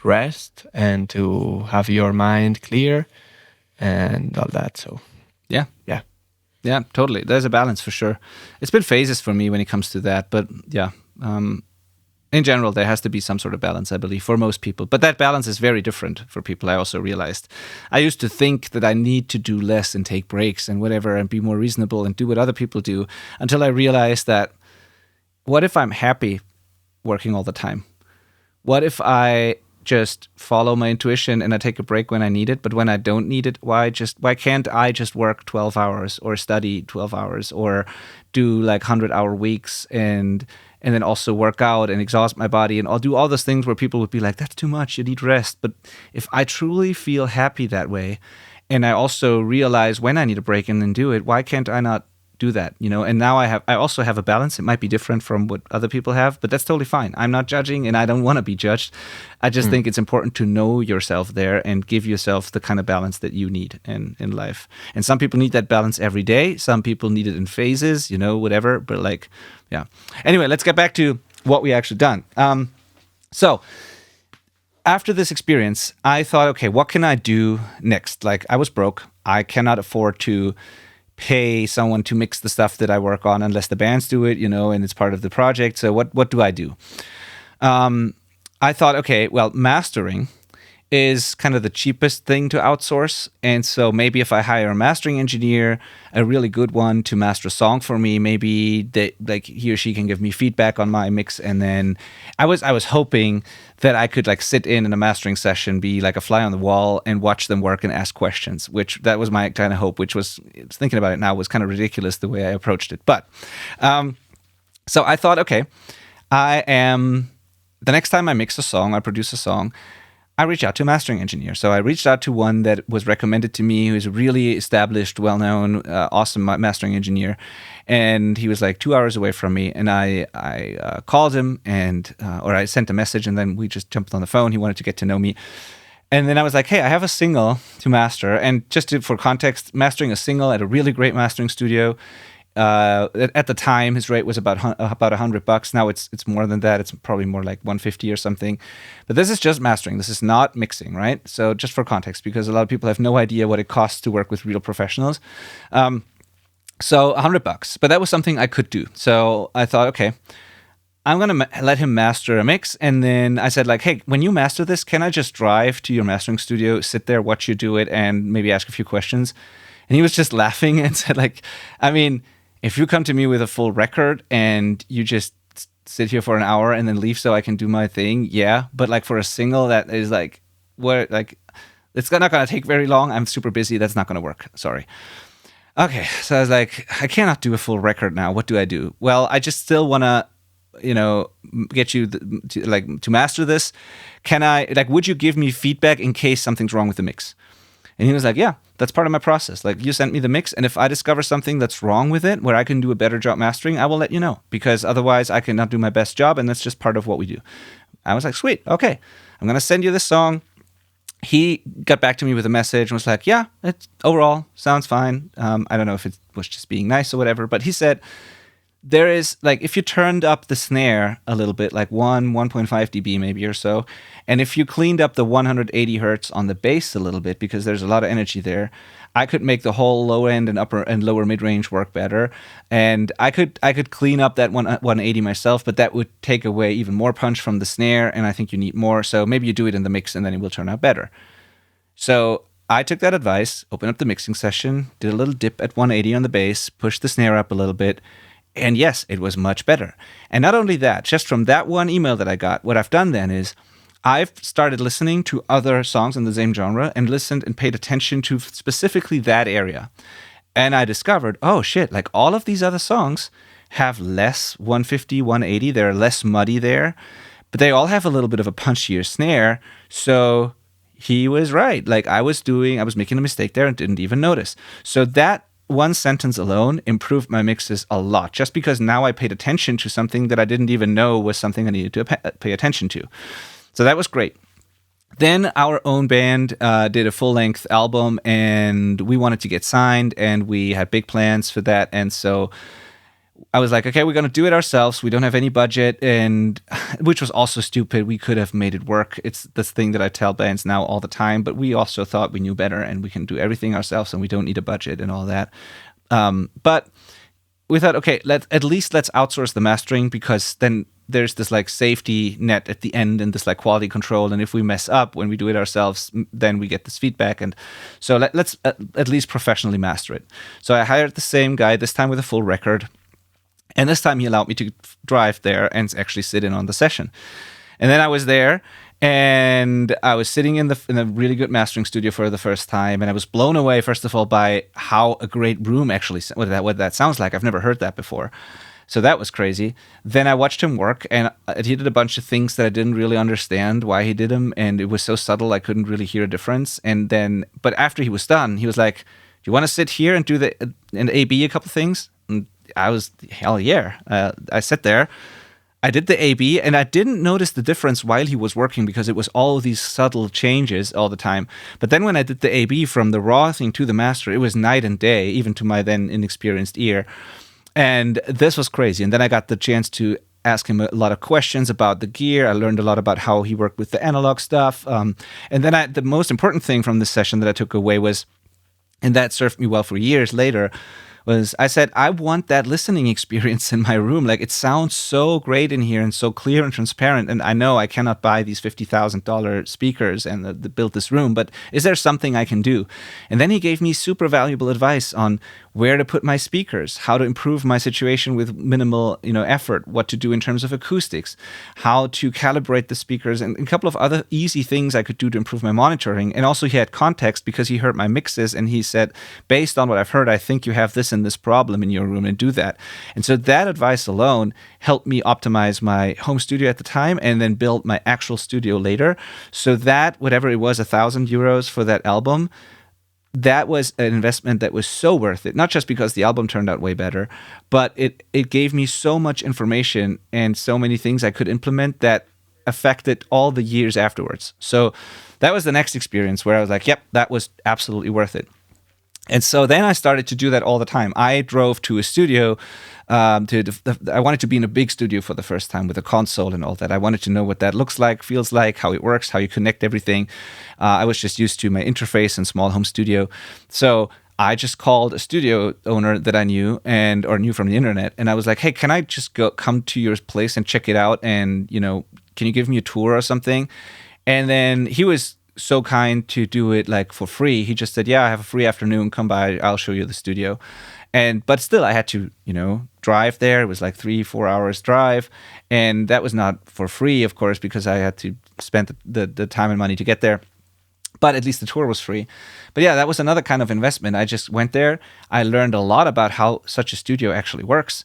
rest, and to have your mind clear, and all that. So yeah, totally. There's a balance for sure. It's been phases for me when it comes to that, but yeah, in general, there has to be some sort of balance, I believe, for most people. But that balance is very different for people. I also realized I used to think that I need to do less and take breaks and whatever, and be more reasonable and do what other people do, until I realized that, what if I'm happy working all the time? What if I just follow my intuition and I take a break when I need it. But when I don't need it, why can't I just work 12 hours or study 12 hours or do like 100-hour weeks and then also work out and exhaust my body and I'll do all those things where people would be like, that's too much, you need rest. But if I truly feel happy that way, and I also realize when I need a break and then do it, why can't I not do that? And now I also have a balance. It might be different from what other people have, but that's totally fine. I'm not judging and I don't want to be judged. I just think it's important to know yourself there and give yourself the kind of balance that you need in life. And some people need that balance every day. Some people need it in phases, whatever. But like, yeah. Anyway, let's get back to what we actually done. So after this experience, I thought, okay, what can I do next? Like, I was broke. I cannot afford to pay someone to mix the stuff that I work on unless the bands do it, and it's part of the project. So what do I do? I thought, okay, well, mastering is kind of the cheapest thing to outsource. And so maybe if I hire a mastering engineer, a really good one to master a song for me, maybe he or she can give me feedback on my mix. And then I was hoping that I could like sit in a mastering session, be like a fly on the wall and watch them work and ask questions, which that was my kind of hope, which was, thinking about it now, was kind of ridiculous the way I approached it. But so I thought, okay, the next time I mix a song, I produce a song, I reach out to a mastering engineer. So I reached out to one that was recommended to me, who is a really established, well-known, awesome mastering engineer. And he was like 2 hours away from me. And I called him or I sent a message and then we just jumped on the phone. He wanted to get to know me. And then I was like, hey, I have a single to master. And for context, mastering a single at a really great mastering studio, at the time, his rate was about $100. Now it's more than that. It's probably more like $150 or something. But this is just mastering. This is not mixing, right? So just for context, because a lot of people have no idea what it costs to work with real professionals. So $100, but that was something I could do. So I thought, okay, I'm gonna let him master a mix, and then I said like, hey, when you master this, can I just drive to your mastering studio, sit there, watch you do it, and maybe ask a few questions? And he was just laughing and said like, I mean, if you come to me with a full record and you just sit here for an hour and then leave so I can do my thing, yeah. But like for a single, that is like, it's not going to take very long. I'm super busy. That's not going to work. Sorry. Okay. So I was like, I cannot do a full record now. What do I do? Well, I just still want to, get you to master this. Would you give me feedback in case something's wrong with the mix? And he was like, yeah, that's part of my process. Like, you sent me the mix, and if I discover something that's wrong with it, where I can do a better job mastering, I will let you know, because otherwise I cannot do my best job, and that's just part of what we do. I was like, sweet, okay, I'm going to send you this song. He got back to me with a message and was like, yeah, it overall sounds fine. I don't know if it was just being nice or whatever, but he said, there is, like, if you turned up the snare a little bit, like 1.5 dB maybe or so, and if you cleaned up the 180 hertz on the bass a little bit, because there's a lot of energy there, I could make the whole low end and upper and lower mid range work better. And I could clean up that 180 myself, but that would take away even more punch from the snare, and I think you need more. So maybe you do it in the mix and then it will turn out better. So I took that advice, opened up the mixing session, did a little dip at 180 on the bass, pushed the snare up a little bit, and yes, it was much better. And not only that, just from that one email that I got, what I've done then is I've started listening to other songs in the same genre and listened and paid attention to specifically that area. And I discovered, oh shit, like all of these other songs have less 150, 180. They're less muddy there, but they all have a little bit of a punchier snare. So he was right. Like I was making a mistake there and didn't even notice. So that one sentence alone improved my mixes a lot, just because now I paid attention to something that I didn't even know was something I needed to pay attention to. So that was great. Then our own band did a full-length album, and we wanted to get signed, and we had big plans for that. And so I was like, okay, we're going to do it ourselves. We don't have any budget, and which was also stupid. We could have made it work. It's this thing that I tell bands now all the time, but we also thought we knew better, and we can do everything ourselves, and we don't need a budget and all that. But we thought, okay, let's outsource the mastering, because then there's this like safety net at the end and this like quality control. And if we mess up when we do it ourselves, then we get this feedback. And so let's at least professionally master it. So I hired the same guy, this time with a full record. And this time he allowed me to drive there and actually sit in on the session. And then I was there, And I was sitting in a really good mastering studio for the first time, and I was blown away, first of all, by how a great room actually, what that sounds like. I've never heard that before. So that was crazy. Then I watched him work, and he did a bunch of things that I didn't really understand why he did them, and it was so subtle I couldn't really hear a difference. But after he was done, he was like, "Do you want to sit here and do and A/B a couple things?" And I was, hell yeah. I sat there. I did the A/B, and I didn't notice the difference while he was working because it was all these subtle changes all the time. But then when I did the A/B from the raw thing to the master, it was night and day, even to my then inexperienced ear. And this was crazy. And then I got the chance to ask him a lot of questions about the gear. I learned a lot about how he worked with the analog stuff. And then the most important thing from this session that I took away was, and that served me well for years later, was I said, I want that listening experience in my room. Like, it sounds so great in here and so clear and transparent. And I know I cannot buy these $50,000 speakers and build this room, but is there something I can do? And then he gave me super valuable advice on where to put my speakers, how to improve my situation with minimal, effort, what to do in terms of acoustics, how to calibrate the speakers, and a couple of other easy things I could do to improve my monitoring. And also he had context because he heard my mixes, and he said, based on what I've heard, I think you have this and this problem in your room, and do that. And so that advice alone helped me optimize my home studio at the time and then build my actual studio later. So that, whatever it was, €1,000 for that album, that was an investment that was so worth it, not just because the album turned out way better, but it gave me so much information and so many things I could implement that affected all the years afterwards. So that was the next experience where I was like, yep, that was absolutely worth it. And so then I started to do that all the time. I drove to a studio. I wanted to be in a big studio for the first time with a console and all that. I wanted to know what that looks like, feels like, how it works, how you connect everything. I was just used to my interface and small home studio. So I just called a studio owner that I knew or knew from the internet. And I was like, hey, can I just come to your place and check it out? And, can you give me a tour or something? And then he was so kind to do it like for free. He just said, yeah, I have a free afternoon, come by, I'll show you the studio. But still I had to, drive there. It was like 3-4 hours drive. And that was not for free, of course, because I had to spend the time and money to get there. But at least the tour was free. But yeah, that was another kind of investment. I just went there. I learned a lot about how such a studio actually works.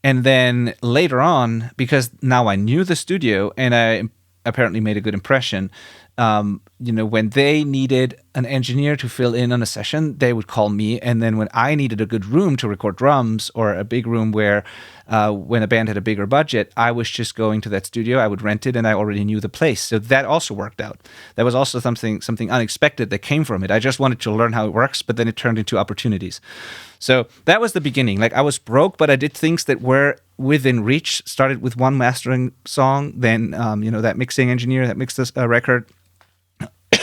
And then later on, because now I knew the studio and I apparently made a good impression, when they needed an engineer to fill in on a session, they would call me. And then when I needed a good room to record drums, or a big room where when a band had a bigger budget, I was just going to that studio, I would rent it, and I already knew the place. So that also worked out. That was also something unexpected that came from it. I just wanted to learn how it works, but then it turned into opportunities. So that was the beginning. Like, I was broke, but I did things that were within reach. Started with one mastering song, then that mixing engineer that mixed this record.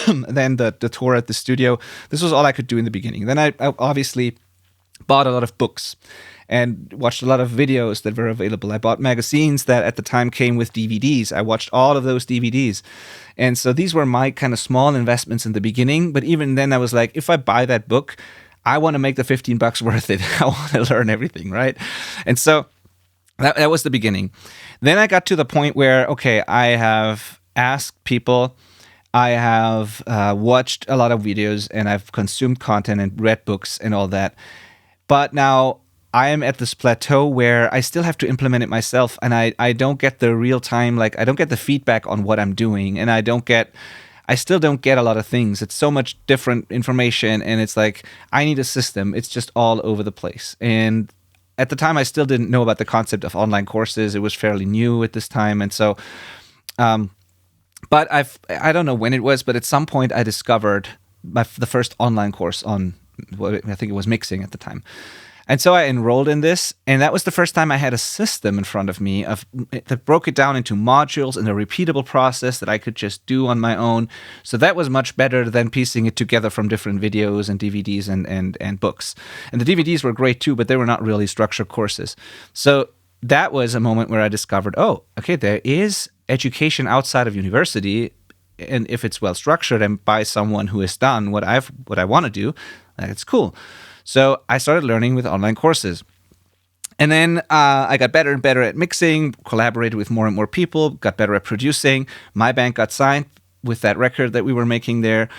Then the tour at the studio. This was all I could do in the beginning. Then I obviously bought a lot of books and watched a lot of videos that were available. I bought magazines that at the time came with DVDs. I watched all of those DVDs. And so these were my kind of small investments in the beginning. But even then I was like, if I buy that book, I want to make the $15 worth it. I want to learn everything, right? And so that was the beginning. Then I got to the point where, okay, I have asked people, I have watched a lot of videos, and I've consumed content and read books and all that. But now I am at this plateau where I still have to implement it myself, and I don't get the real time, I don't get the feedback on what I'm doing, and I still don't get a lot of things. It's so much different information, and it's like, I need a system. It's just all over the place. And at the time, I still didn't know about the concept of online courses. It was fairly new at this time. And so, but I don't know when it was, but at some point I discovered the first online course on what I think it was mixing at the time. And so I enrolled in this, and that was the first time I had a system in front of me that broke it down into modules in a repeatable process that I could just do on my own. So that was much better than piecing it together from different videos and DVDs and books. And the DVDs were great too, but they were not really structured courses. So that was a moment where I discovered, oh, okay, there is education outside of university, and if it's well structured and by someone who has done what I want to do, that's cool. So I started learning with online courses. And then I got better and better at mixing, collaborated with more and more people, got better at producing. My band got signed with that record that we were making there.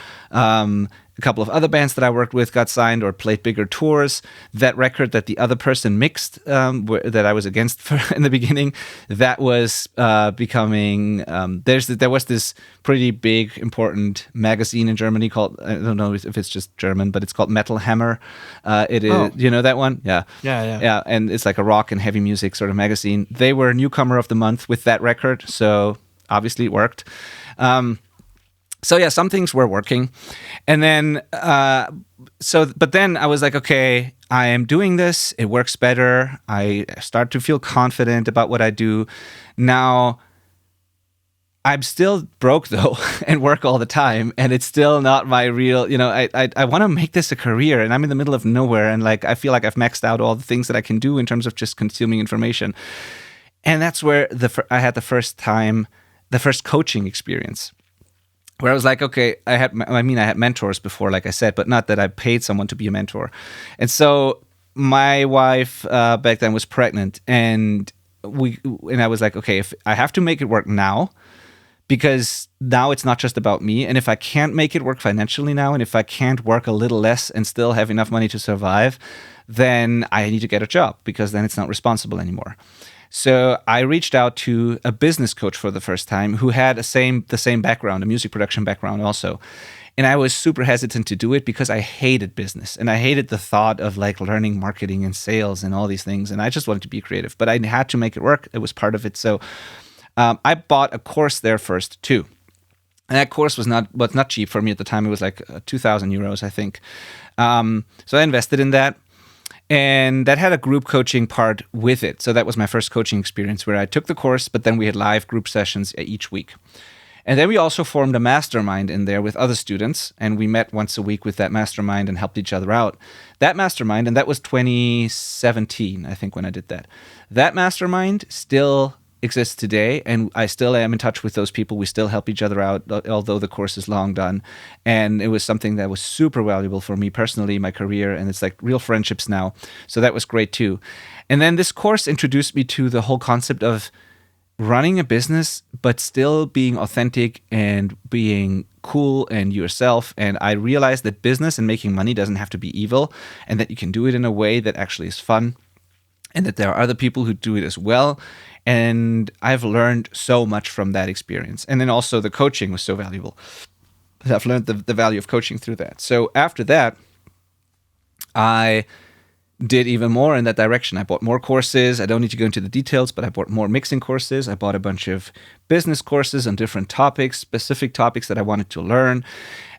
A couple of other bands that I worked with got signed or played bigger tours. That record that the other person mixed, that I was against in the beginning, that was becoming. There was this pretty big, important magazine in Germany called, I don't know if it's just German, but it's called Metal Hammer. It is, you know that one? Yeah, and it's like a rock and heavy music sort of magazine. They were newcomer of the month with that record, so obviously it worked. So yeah, some things were working. And then, but then I was like, okay, I am doing this. It works better. I start to feel confident about what I do. Now, I'm still broke though and work all the time. And it's still not my real, I want to make this a career, and I'm in the middle of nowhere. And like, I feel like I've maxed out all the things that I can do in terms of just consuming information. And that's where I had the first coaching experience, where I was like, okay, I had mentors before, like I said, but not that I paid someone to be a mentor. And so my wife back then was pregnant, and I was like, okay, if I have to make it work now, because now it's not just about me. And if I can't make it work financially now, and if I can't work a little less and still have enough money to survive, then I need to get a job, because then it's not responsible anymore. So I reached out to a business coach for the first time who had the same background, a music production background also. And I was super hesitant to do it because I hated business, and I hated the thought of like learning marketing and sales and all these things. And I just wanted to be creative, but I had to make it work. It was part of it. So I bought a course there first too. And that course was not cheap for me at the time. It was like 2,000 euros, I think. So I invested in that. And that had a group coaching part with it. So that was my first coaching experience, where I took the course, but then we had live group sessions each week. And then we also formed a mastermind in there with other students. And we met once a week with that mastermind and helped each other out. That mastermind, and that was 2017, I think, when I did that. That mastermind still exists today, and I still am in touch with those people. We still help each other out, although the course is long done. And it was something that was super valuable for me personally, my career, and it's like real friendships now. So that was great too. And then this course introduced me to the whole concept of running a business, but still being authentic and being cool and yourself. And I realized that business and making money doesn't have to be evil, and that you can do it in a way that actually is fun, and that there are other people who do it as well. And I've learned so much from that experience. And then also the coaching was so valuable. I've learned the value of coaching through that. So after that, I did even more in that direction. I bought more courses. I don't need to go into the details, but I bought more mixing courses. I bought a bunch of business courses on different topics, specific topics that I wanted to learn.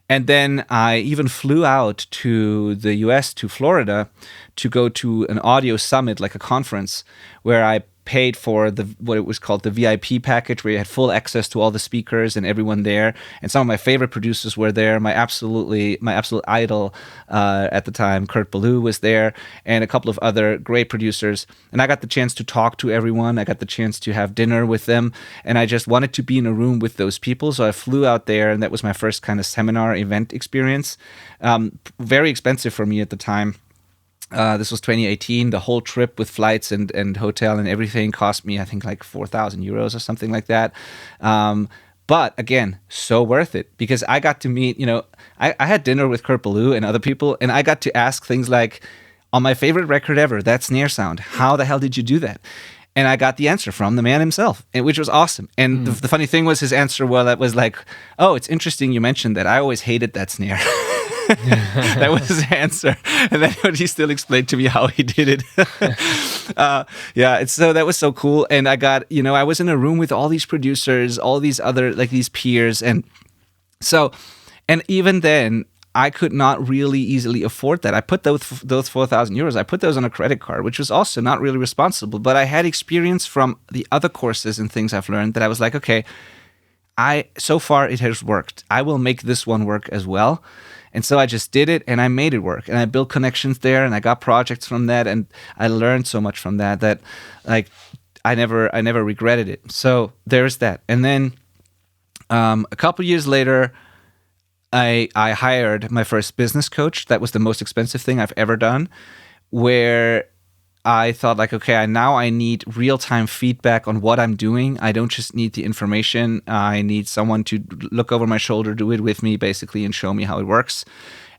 And then I even flew out to the US, to Florida, to go to an audio summit, like a conference, where I paid for what it was called the VIP package, where you had full access to all the speakers and everyone there. And some of my favorite producers were there. My absolute idol at the time, Kurt Ballou, was there, and a couple of other great producers. And I got the chance to talk to everyone. I got the chance to have dinner with them, and I just wanted to be in a room with those people. So I flew out there, and that was my first kind of seminar event experience. Very expensive for me at the time. This was 2018. The whole trip with flights and hotel and everything cost me, I think, like 4,000 euros or something like that. But again, so worth it, because I got to meet, I had dinner with Kurt Ballou and other people, and I got to ask things like, on my favorite record ever, that snare sound, how the hell did you do that? And I got the answer from the man himself, which was awesome. And the funny thing was, his answer, that was like, oh, it's interesting you mentioned that. I always hated that snare. That was his answer. And then he still explained to me how he did it. So that was so cool. And I got, I was in a room with all these producers, all these other, like, these peers. And even then, I could not really easily afford that. I put those 4,000 euros, I put those on a credit card, which was also not really responsible. But I had experience from the other courses and things I've learned that I was like, okay, so far it has worked. I will make this one work as well. And so I just did it, and I made it work, and I built connections there, and I got projects from that, and I learned so much from that like I never regretted it. So there's that. And then a couple years later, I hired my first business coach. That was the most expensive thing I've ever done, where I thought like, okay, now I need real-time feedback on what I'm doing. I don't just need the information. I need someone to look over my shoulder, do it with me basically, and show me how it works.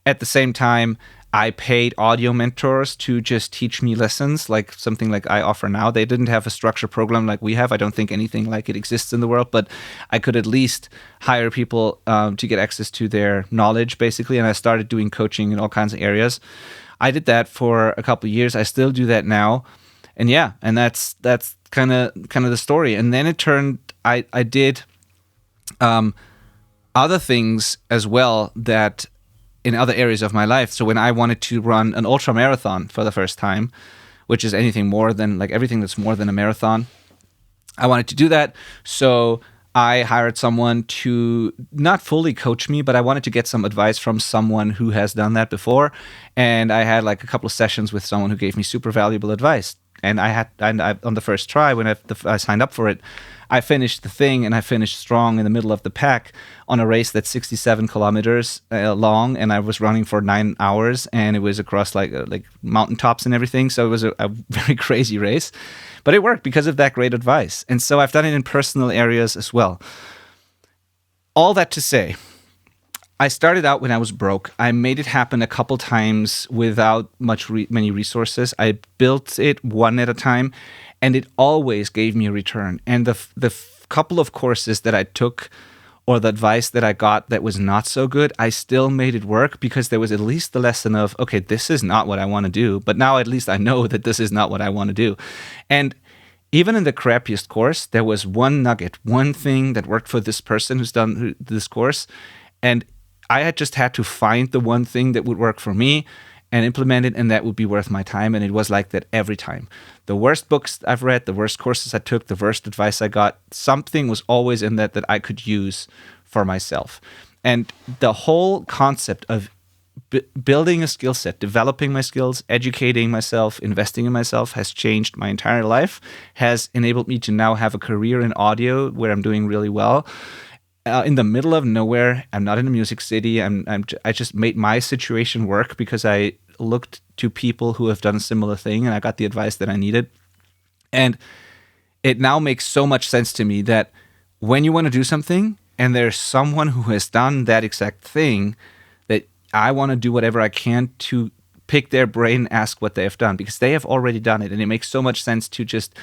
At the same time, I paid audio mentors to just teach me lessons, like something like I offer now. They didn't have a structured program like we have. I don't think anything like it exists in the world, but I could at least hire people to get access to their knowledge, basically. And I started doing coaching in all kinds of areas. I did that for a couple of years. I still do that now. And yeah, and that's kind of the story. And then it turned, I did other things as well that in other areas of my life. So when I wanted to run an ultra marathon for the first time, which is anything more than like everything that's more than a marathon, I wanted to do that. So I hired someone to not fully coach me, but I wanted to get some advice from someone who has done that before. And I had like a couple of sessions with someone who gave me super valuable advice. And I on the first try, when I signed up for it, I finished the thing, and I finished strong in the middle of the pack on a race that's 67 kilometers long, and I was running for 9 hours, and it was across like mountaintops and everything. So it was a very crazy race, but it worked because of that great advice. And so I've done it in personal areas as well. All that to say, I started out when I was broke. I made it happen a couple times without many resources. I built it one at a time, and it always gave me a return. And the couple of courses that I took, or the advice that I got that was not so good, I still made it work because there was at least the lesson of, okay, this is not what I want to do, but now at least I know that this is not what I want to do. And even in the crappiest course, there was one nugget, one thing that worked for this person who's done this course, and I had just had to find the one thing that would work for me and implement it, and that would be worth my time. And it was like that every time. The worst books I've read, the worst courses I took, the worst advice I got, something was always in that I could use for myself. And the whole concept of building a skill set, developing my skills, educating myself, investing in myself has changed my entire life, has enabled me to now have a career in audio where I'm doing really well. In the middle of nowhere. I'm not in a music city. I just made my situation work because I looked to people who have done a similar thing, and I got the advice that I needed. And it now makes so much sense to me that when you want to do something and there's someone who has done that exact thing, that I want to do whatever I can to pick their brain and ask what they have done, because they have already done it. And it makes so much sense to just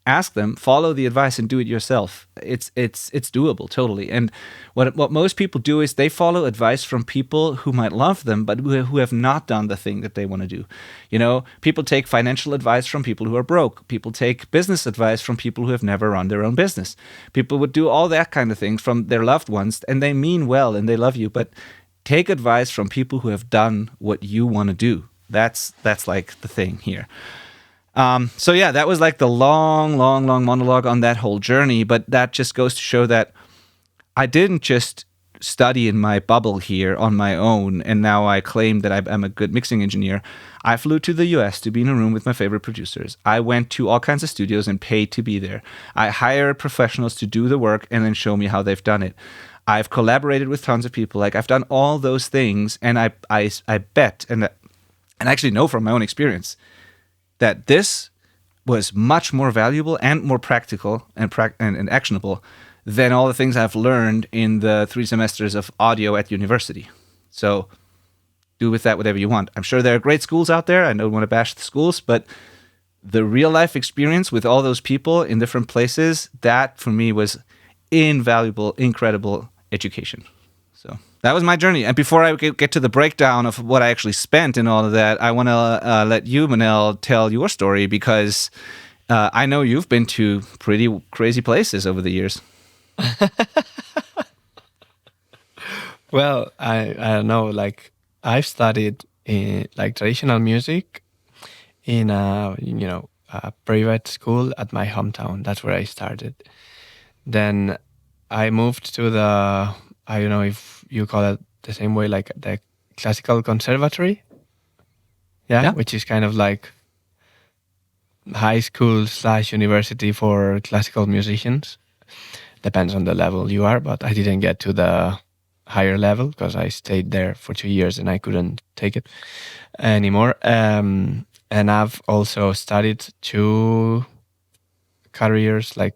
ask them, follow the advice, and do it yourself. It's doable, totally. And what most people do is they follow advice from people who might love them, but who have not done the thing that they want to do. You know, people take financial advice from people who are broke. People take business advice from people who have never run their own business. People would do all that kind of things from their loved ones, and they mean well and they love you, but take advice from people who have done what you want to do. That's like the thing here. So yeah, that was like the long monologue on that whole journey, but that just goes to show that I didn't just study in my bubble here on my own, and now I claim that I'm a good mixing engineer. I flew to the US to be in a room with my favorite producers. I went to all kinds of studios and paid to be there. I hired professionals to do the work and then show me how they've done it. I've collaborated with tons of people. Like, I've done all those things, and I bet, and actually know from my own experience, that this was much more valuable and more practical and actionable than all the things I've learned in the 3 semesters of audio at university. So do with that whatever you want. I'm sure there are great schools out there. I don't want to bash the schools, but the real life experience with all those people in different places, that for me was invaluable, incredible education. So that was my journey. And before I get to the breakdown of what I actually spent and all of that, I want to let you, Manel, tell your story, because I know you've been to pretty crazy places over the years. Well, I don't know. Like, I've studied in like traditional music in a private school at my hometown. That's where I started. Then I moved to the, I don't know if you call it the same way, like the classical conservatory. Yeah. Which is kind of like high school / university for classical musicians. Depends on the level you are, but I didn't get to the higher level because I stayed there for 2 years and I couldn't take it anymore. And I've also studied 2 careers like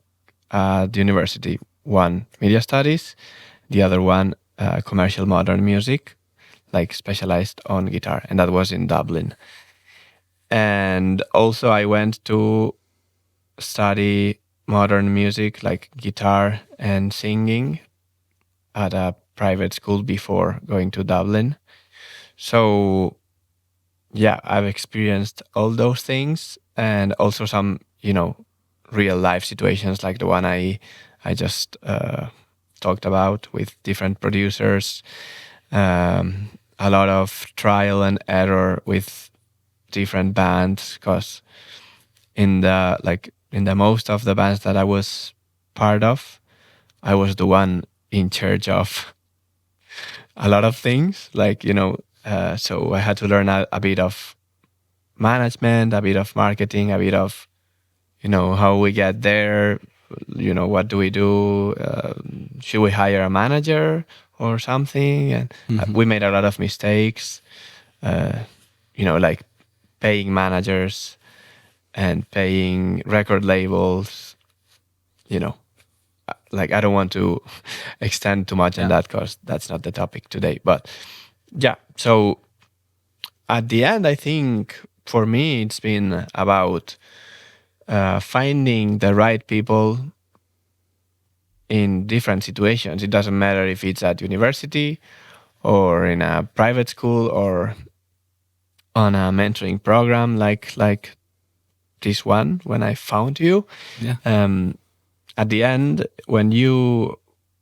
at university. One media studies, the other one commercial modern music, like specialized on guitar, and that was in Dublin. And also I went to study modern music like guitar and singing at a private school before going to Dublin. So yeah, I've experienced all those things and also some, real life situations like the one I just talked about with different producers. A lot of trial and error with different bands because in the most of the bands that I was part of, I was the one in charge of a lot of things. So I had to learn a bit of management, a bit of marketing, a bit of how we get there. What do we do? Should we hire a manager or something? And we made a lot of mistakes. Like paying managers and paying record labels. Like I don't want to extend too much on that because that's not the topic today. But yeah, so at the end, I think for me it's been about finding the right people in different situations. It doesn't matter if it's at university or in a private school or on a mentoring program like this one when I found you. Yeah. At the end, when you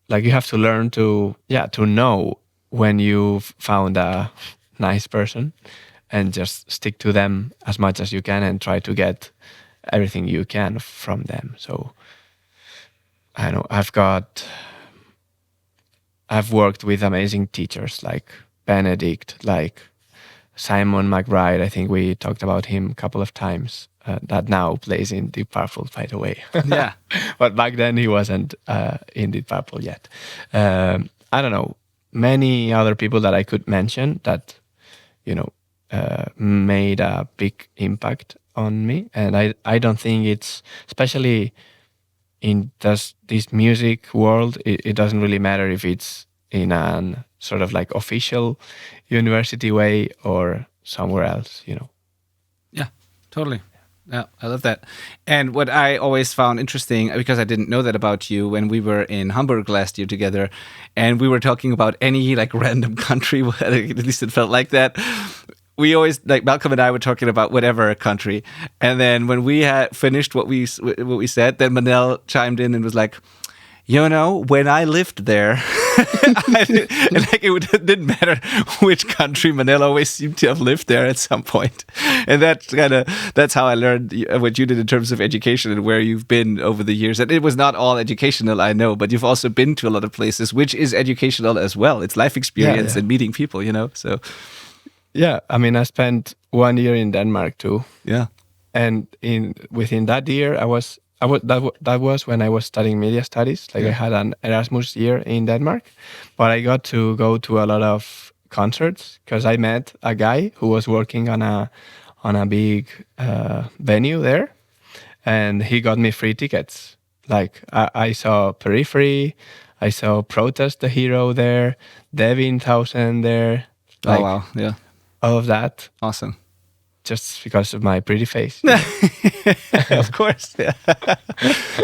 have to learn to know when you've found a nice person and just stick to them as much as you can and try to get everything you can from them. So I know I've worked with amazing teachers like Benedict, like Simon McBride. I think we talked about him a couple of times. That now plays in Deep Purple, by the way. Yeah. But back then he wasn't in Deep Purple yet. I don't know, many other people that I could mention that, made a big impact on me. And I don't think it's, especially in this music world, it doesn't really matter if it's in an sort of like official university way or somewhere else, Yeah, totally. Yeah, I love that. And what I always found interesting, because I didn't know that about you, when we were in Hamburg last year together, and we were talking about any like random country, at least it felt like that. We always, like Malcolm and I were talking about whatever country, and then when we had finished what we said, then Manel chimed in and was like, when I lived there, it didn't matter which country. Manel always seemed to have lived there at some point, and that's how I learned what you did in terms of education and where you've been over the years. And it was not all educational, I know, but you've also been to a lot of places, which is educational as well. It's life experience and meeting people, So yeah, I mean, I spent 1 year in Denmark too. Yeah, and within that year, that was when I was studying media studies. I had an Erasmus year in Denmark, but I got to go to a lot of concerts because I met a guy who was working on a big venue there, and he got me free tickets. Like I saw Periphery, I saw Protest the Hero there, Devin Townsend there. Oh wow, yeah, all of that. Awesome. Just because of my pretty face. Of course. Yeah.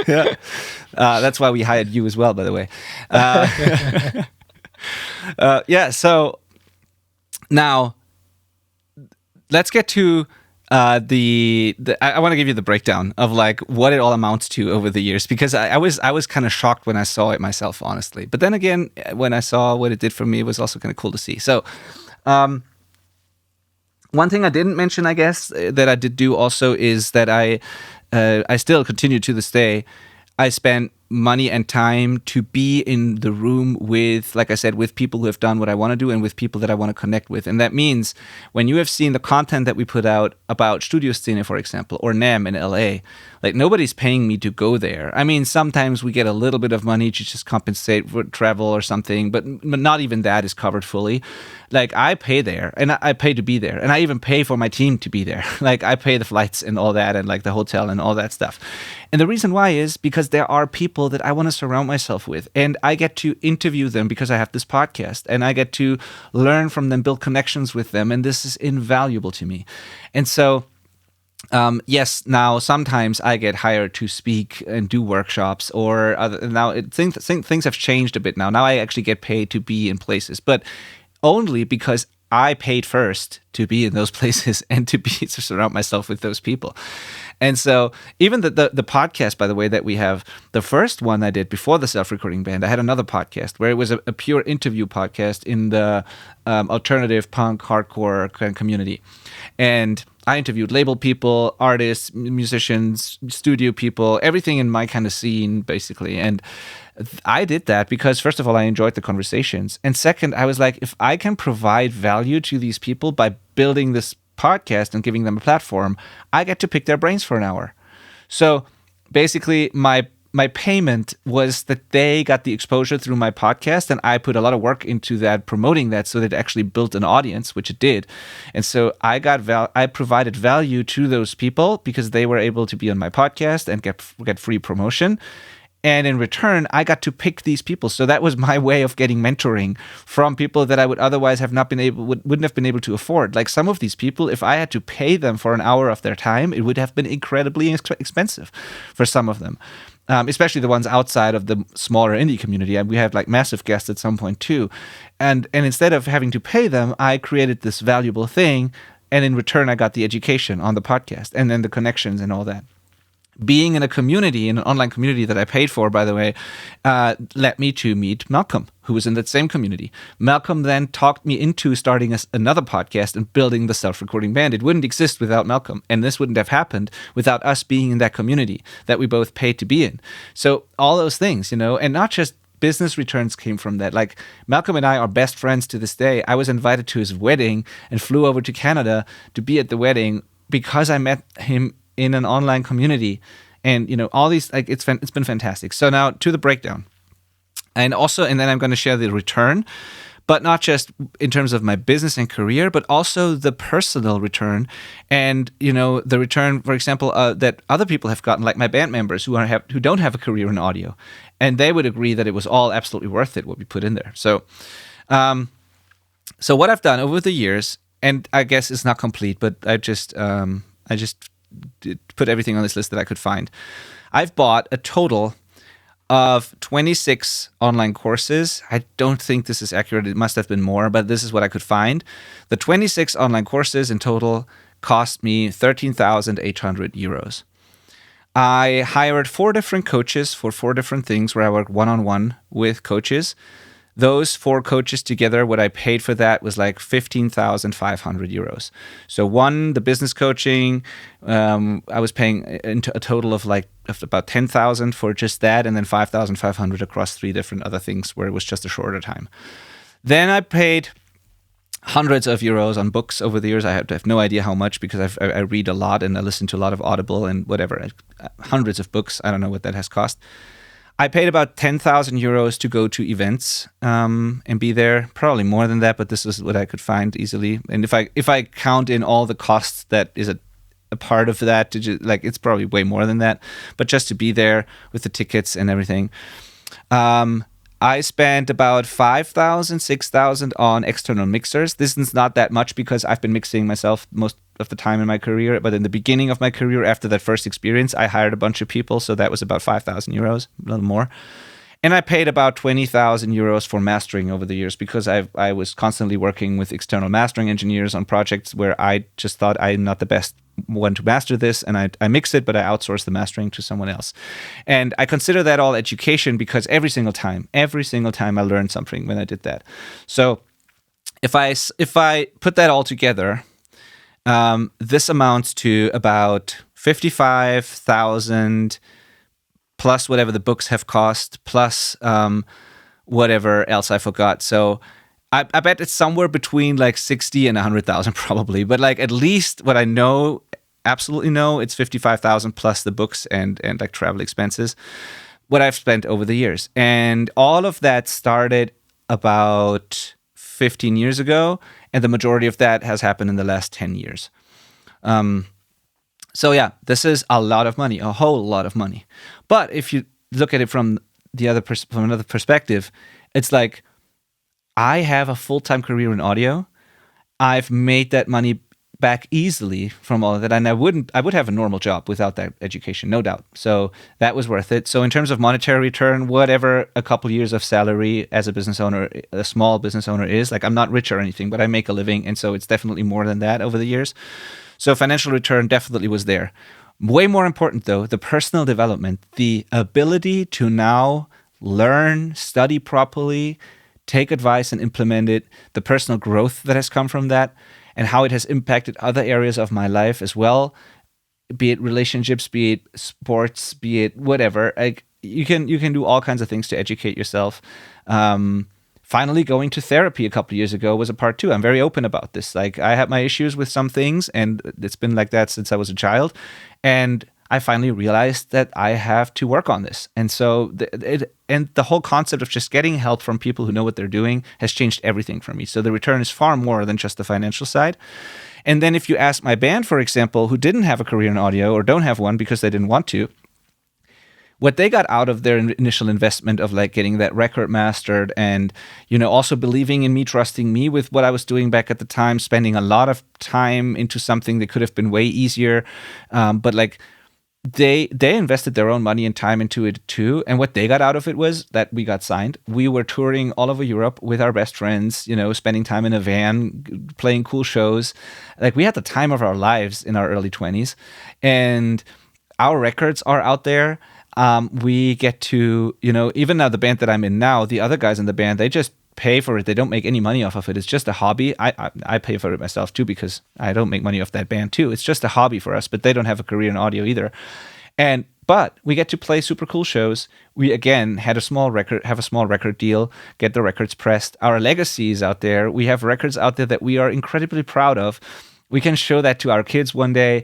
Yeah. That's why we hired you as well, by the way. Yeah. So now let's get to I want to give you the breakdown of like what it all amounts to over the years, because I was kind of shocked when I saw it myself, honestly. But then again, when I saw what it did for me, it was also kind of cool to see. So, one thing I didn't mention, I guess, that I did do also is that I still continue to this day. I spent money and time to be in the room with, like I said, with people who have done what I want to do and with people that I want to connect with. And that means when you have seen the content that we put out about Studio Szene, for example, or NAM in LA, like nobody's paying me to go there. I mean, sometimes we get a little bit of money to just compensate for travel or something, but not even that is covered fully. Like I pay there and I pay to be there. And I even pay for my team to be there. Like I pay the flights and all that and like the hotel and all that stuff. And the reason why is because there are people that I want to surround myself with. And I get to interview them because I have this podcast. And I get to learn from them, build connections with them. And this is invaluable to me. And so, yes, now sometimes I get hired to speak and do workshops or things have changed a bit now. Now I actually get paid to be in places, but only because I paid first to be in those places and to surround myself with those people. And so even the podcast, by the way, that we have, the first one I did before the Self-Recording Band, I had another podcast where it was a pure interview podcast in the alternative punk hardcore kind of community. And I interviewed label people, artists, musicians, studio people, everything in my kind of scene, basically. And I did that because, first of all, I enjoyed the conversations. And second, I was like, if I can provide value to these people by building this podcast and giving them a platform, I get to pick their brains for an hour. So basically, my payment was that they got the exposure through my podcast, and I put a lot of work into that, promoting that, so that it actually built an audience, which it did. And so I provided value to those people because they were able to be on my podcast and get free promotion. And in return, I got to pick these people. So that was my way of getting mentoring from people that I would otherwise have not been wouldn't have been able to afford. Like some of these people, if I had to pay them for an hour of their time, it would have been incredibly expensive for some of them. Especially the ones outside of the smaller indie community. And we had like massive guests at some point too. And instead of having to pay them, I created this valuable thing. And in return, I got the education on the podcast and then the connections and all that. Being in a community, in an online community that I paid for, by the way, led me to meet Malcolm, who was in that same community. Malcolm then talked me into starting another podcast and building the Self-Recording Band. It wouldn't exist without Malcolm, and this wouldn't have happened without us being in that community that we both paid to be in. So all those things, and not just business returns came from that. Like Malcolm and I are best friends to this day. I was invited to his wedding and flew over to Canada to be at the wedding because I met him in an online community. And all these, like it's been fantastic. So now to the breakdown. And then I'm going to share the return, but not just in terms of my business and career, but also the personal return. And the return, for example, that other people have gotten, like my band members who don't have a career in audio, and they would agree that it was all absolutely worth it what we put in there. So what I've done over the years, and I guess it's not complete, but I just put everything on this list that I could find. I've bought a total of 26 online courses. I don't think this is accurate. It must have been more, but this is what I could find. The 26 online courses in total cost me 13,800 euros. I hired 4 different coaches for 4 different things where I worked one-on-one with coaches. Those 4 coaches together, what I paid for that was like 15,500 euros. So the business coaching, I was paying into a total of about 10,000 for just that, and then 5,500 across 3 different other things where it was just a shorter time. Then I paid hundreds of euros on books over the years. I have no idea how much because I read a lot and I listen to a lot of Audible and whatever. Hundreds of books. I don't know what that has cost. I paid about 10,000 euros to go to events and be there. Probably more than that, but this is what I could find easily. And if I count in all the costs that is a part of that, it's probably way more than that. But just to be there with the tickets and everything. I spent about 5,000, 6,000 on external mixers. This is not that much because I've been mixing myself most of the time in my career. But in the beginning of my career, after that first experience, I hired a bunch of people. So that was about 5,000 euros, a little more. And I paid about 20,000 euros for mastering over the years because I was constantly working with external mastering engineers on projects where I just thought I'm not the best one to master this, and I mix it, but I outsource the mastering to someone else. And I consider that all education because every single time I learned something when I did that. So if I put that all together, this amounts to about 55,000 plus whatever the books have cost, plus whatever else I forgot. So I bet it's somewhere between like 60 and 100,000 probably. But like at least what I know, absolutely know, it's 55,000 plus the books and like travel expenses, what I've spent over the years. And all of that started about 15 years ago, and the majority of that has happened in the last 10 years. So yeah, this is a lot of money, a whole lot of money. But if you look at it from from another perspective, it's like I have a full-time career in audio. I've made that money back easily from all of that, and I would have a normal job without that education, no doubt. So that was worth it. So in terms of monetary return, whatever a couple years of salary as a business owner, a small business owner is, like I'm not rich or anything, but I make a living, and so it's definitely more than that over the years. So financial return definitely was there. Way more important though, the personal development, the ability to now learn, study properly, take advice and implement it, the personal growth that has come from that, and how it has impacted other areas of my life as well, be it relationships, be it sports, be it whatever. Like you can do all kinds of things to educate yourself. Finally, going to therapy a couple of years ago was a part two. I'm very open about this. Like I had my issues with some things, and it's been like that since I was a child. And I finally realized that I have to work on this. And so the whole concept of just getting help from people who know what they're doing has changed everything for me. So the return is far more than just the financial side. And then if you ask my band, for example, who didn't have a career in audio or don't have one because they didn't want to, what they got out of their initial investment of like getting that record mastered and, also believing in me, trusting me with what I was doing back at the time, spending a lot of time into something that could have been way easier. But like they invested their own money and time into it too. And what they got out of it was that we got signed. We were touring all over Europe with our best friends, spending time in a van, playing cool shows. Like we had the time of our lives in our early 20s. And our records are out there. We get to, even now the band that I'm in now, the other guys in the band, they just pay for it. They don't make any money off of it. It's just a hobby. I pay for it myself too because I don't make money off that band too. It's just a hobby for us, but they don't have a career in audio either. But we get to play super cool shows. We again have a small record deal, get the records pressed. Our legacy is out there. We have records out there that we are incredibly proud of. We can show that to our kids one day.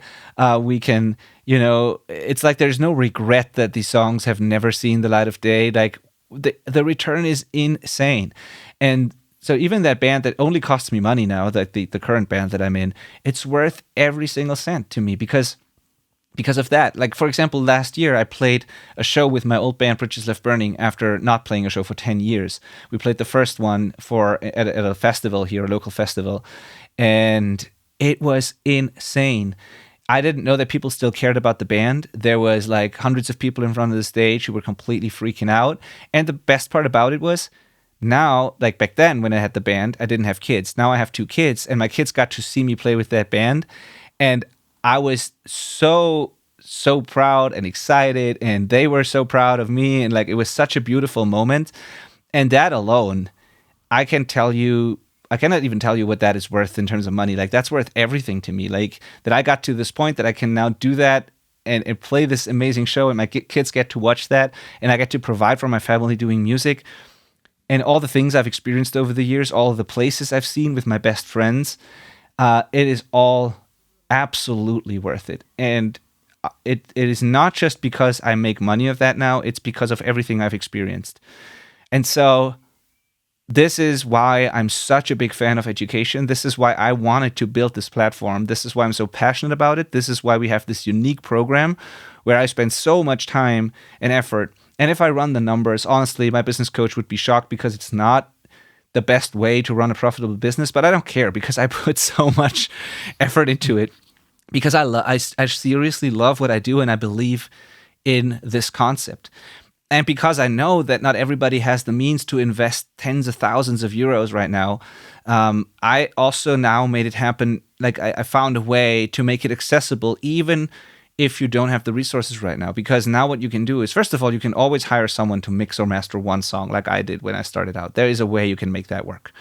We can, it's like there's no regret that these songs have never seen the light of day. Like the return is insane. And so even that band that only costs me money now, that the current band that I'm in, it's worth every single cent to me because of that. Like, for example, last year I played a show with my old band, Bridges Left Burning, after not playing a show for 10 years. We played the first one at a festival here, a local festival, and it was insane. I didn't know that people still cared about the band. There was like hundreds of people in front of the stage who were completely freaking out. And the best part about it was now, like back then when I had the band, I didn't have kids. Now I have 2 kids, and my kids got to see me play with that band. And I was so proud and excited, and they were so proud of me. And like, it was such a beautiful moment. And that alone, I cannot even tell you what that is worth in terms of money. Like that's worth everything to me. Like that I got to this point that I can now do that and play this amazing show, and my kids get to watch that, and I get to provide for my family doing music, and all the things I've experienced over the years, all of the places I've seen with my best friends. It is all absolutely worth it. And it is not just because I make money of that now, it's because of everything I've experienced. And so this is why I'm such a big fan of education. This is why I wanted to build this platform. This is why I'm so passionate about it. This is why we have this unique program where I spend so much time and effort. And if I run the numbers, honestly, my business coach would be shocked because it's not the best way to run a profitable business, but I don't care because I put so much effort into it because I seriously love what I do, and I believe in this concept. And because I know that not everybody has the means to invest tens of thousands of euros right now, I also now made it happen. Like I found a way to make it accessible even if you don't have the resources right now. Because now what you can do is, first of all, you can always hire someone to mix or master one song like I did when I started out. There is a way you can make that work.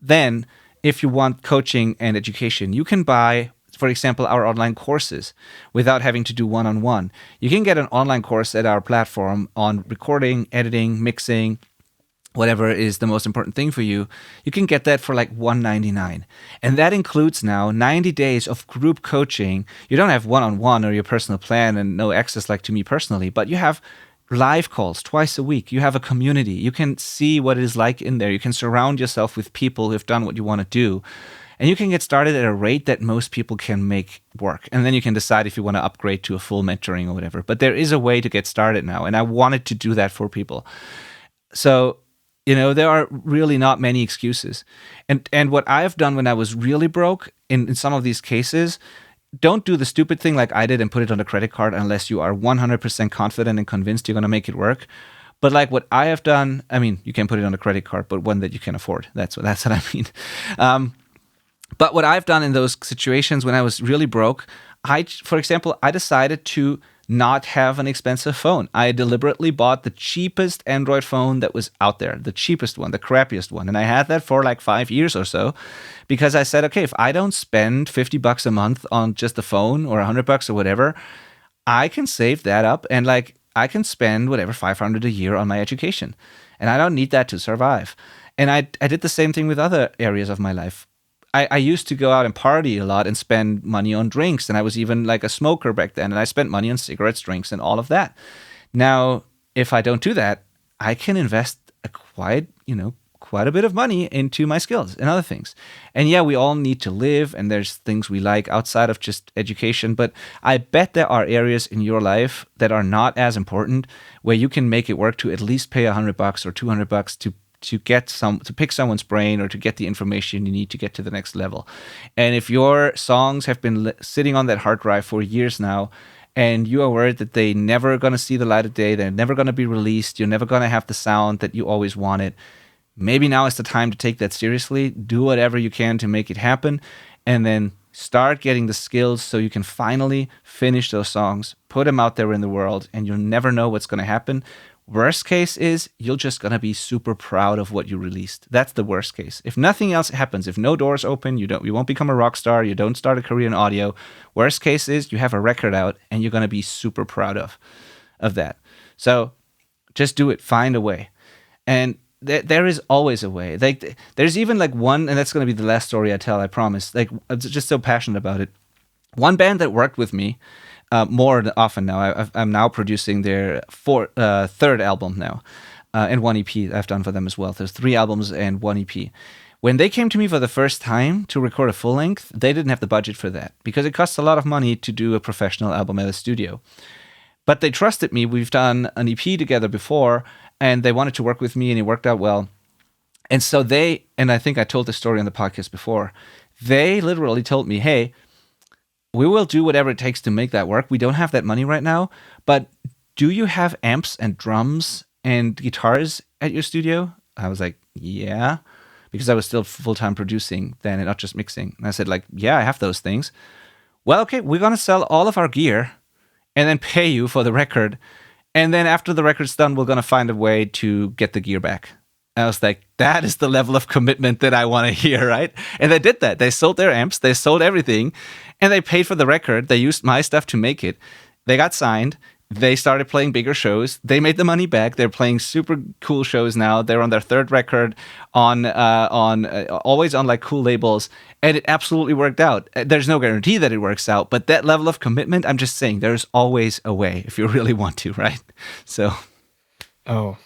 Then, if you want coaching and education, you can buy for example, our online courses without having to do one-on-one. You can get an online course at our platform on recording, editing, mixing, whatever is the most important thing for you. You can get that for like $199. And that includes now 90 days of group coaching. You don't have one-on-one or your personal plan and no access like to me personally, but you have live calls twice a week. You have a community. You can see what it is like in there. You can surround yourself with people who have done what you want to do. And you can get started at a rate that most people can make work. And then you can decide if you want to upgrade to a full mentoring or whatever. But there is a way to get started now. And I wanted to do that for people. So, there are really not many excuses. And what I've done when I was really broke in some of these cases, don't do the stupid thing like I did and put it on a credit card unless you are 100% confident and convinced you're going to make it work. But like what I have done, I mean, you can put it on a credit card, but one that you can afford. That's what I mean. But what I've done in those situations when I was really broke, for example, I decided to not have an expensive phone. I deliberately bought the cheapest Android phone that was out there, the cheapest one, the crappiest one. And I had that for like 5 years or so because I said, okay, if I don't spend $50 a month on just the phone or $100 or whatever, I can save that up and like I can spend whatever $500 a year on my education. And I don't need that to survive. And I did the same thing with other areas of my life. I used to go out and party a lot and spend money on drinks. And I was even like a smoker back then. And I spent money on cigarettes, drinks, and all of that. Now, if I don't do that, I can invest quite a bit of money into my skills and other things. And yeah, we all need to live. And there's things we like outside of just education. But I bet there are areas in your life that are not as important where you can make it work to at least pay $100 or $200 to pick someone's brain or to get the information you need to get to the next level. And if your songs have been sitting on that hard drive for years now, and you are worried that they're never going to see the light of day, they're never going to be released, you're never going to have the sound that you always wanted, maybe now is the time to take that seriously. Do whatever you can to make it happen, and then start getting the skills so you can finally finish those songs, put them out there in the world, and you'll never know what's going to happen. Worst case is you're just going to be super proud of what you released. That's the worst case. If nothing else happens, if no doors open, you won't become a rock star, you don't start a career in audio. Worst case is you have a record out and you're going to be super proud of that. So just do it. Find a way. And there is always a way. Like there's even like one, and that's going to be the last story I tell, I promise. Like I'm just so passionate about it. One band that worked with me more often now. I'm now producing their third album now, and one EP I've done for them as well. There's 3 albums and 1 EP. When they came to me for the first time to record a full length, they didn't have the budget for that because it costs a lot of money to do a professional album at a studio. But they trusted me. We've done an EP together before, and they wanted to work with me, and it worked out well. And so and I think I told this story on the podcast before, they literally told me, hey, we will do whatever it takes to make that work. We don't have that money right now, but do you have amps and drums and guitars at your studio? I was like, yeah, because I was still full-time producing then and not just mixing. And I said, like, yeah, I have those things. Well, okay, we're going to sell all of our gear and then pay you for the record. And then after the record's done, we're going to find a way to get the gear back. And I was like, that is the level of commitment that I want to hear, right? And they did that. They sold their amps, they sold everything, and they paid for the record. They used my stuff to make it. They got signed. They started playing bigger shows. They made the money back. They're playing super cool shows now. They're on their 3rd record on always on like cool labels, and it absolutely worked out. There's no guarantee that it works out, but that level of commitment, I'm just saying, there's always a way if you really want to, right? So, oh.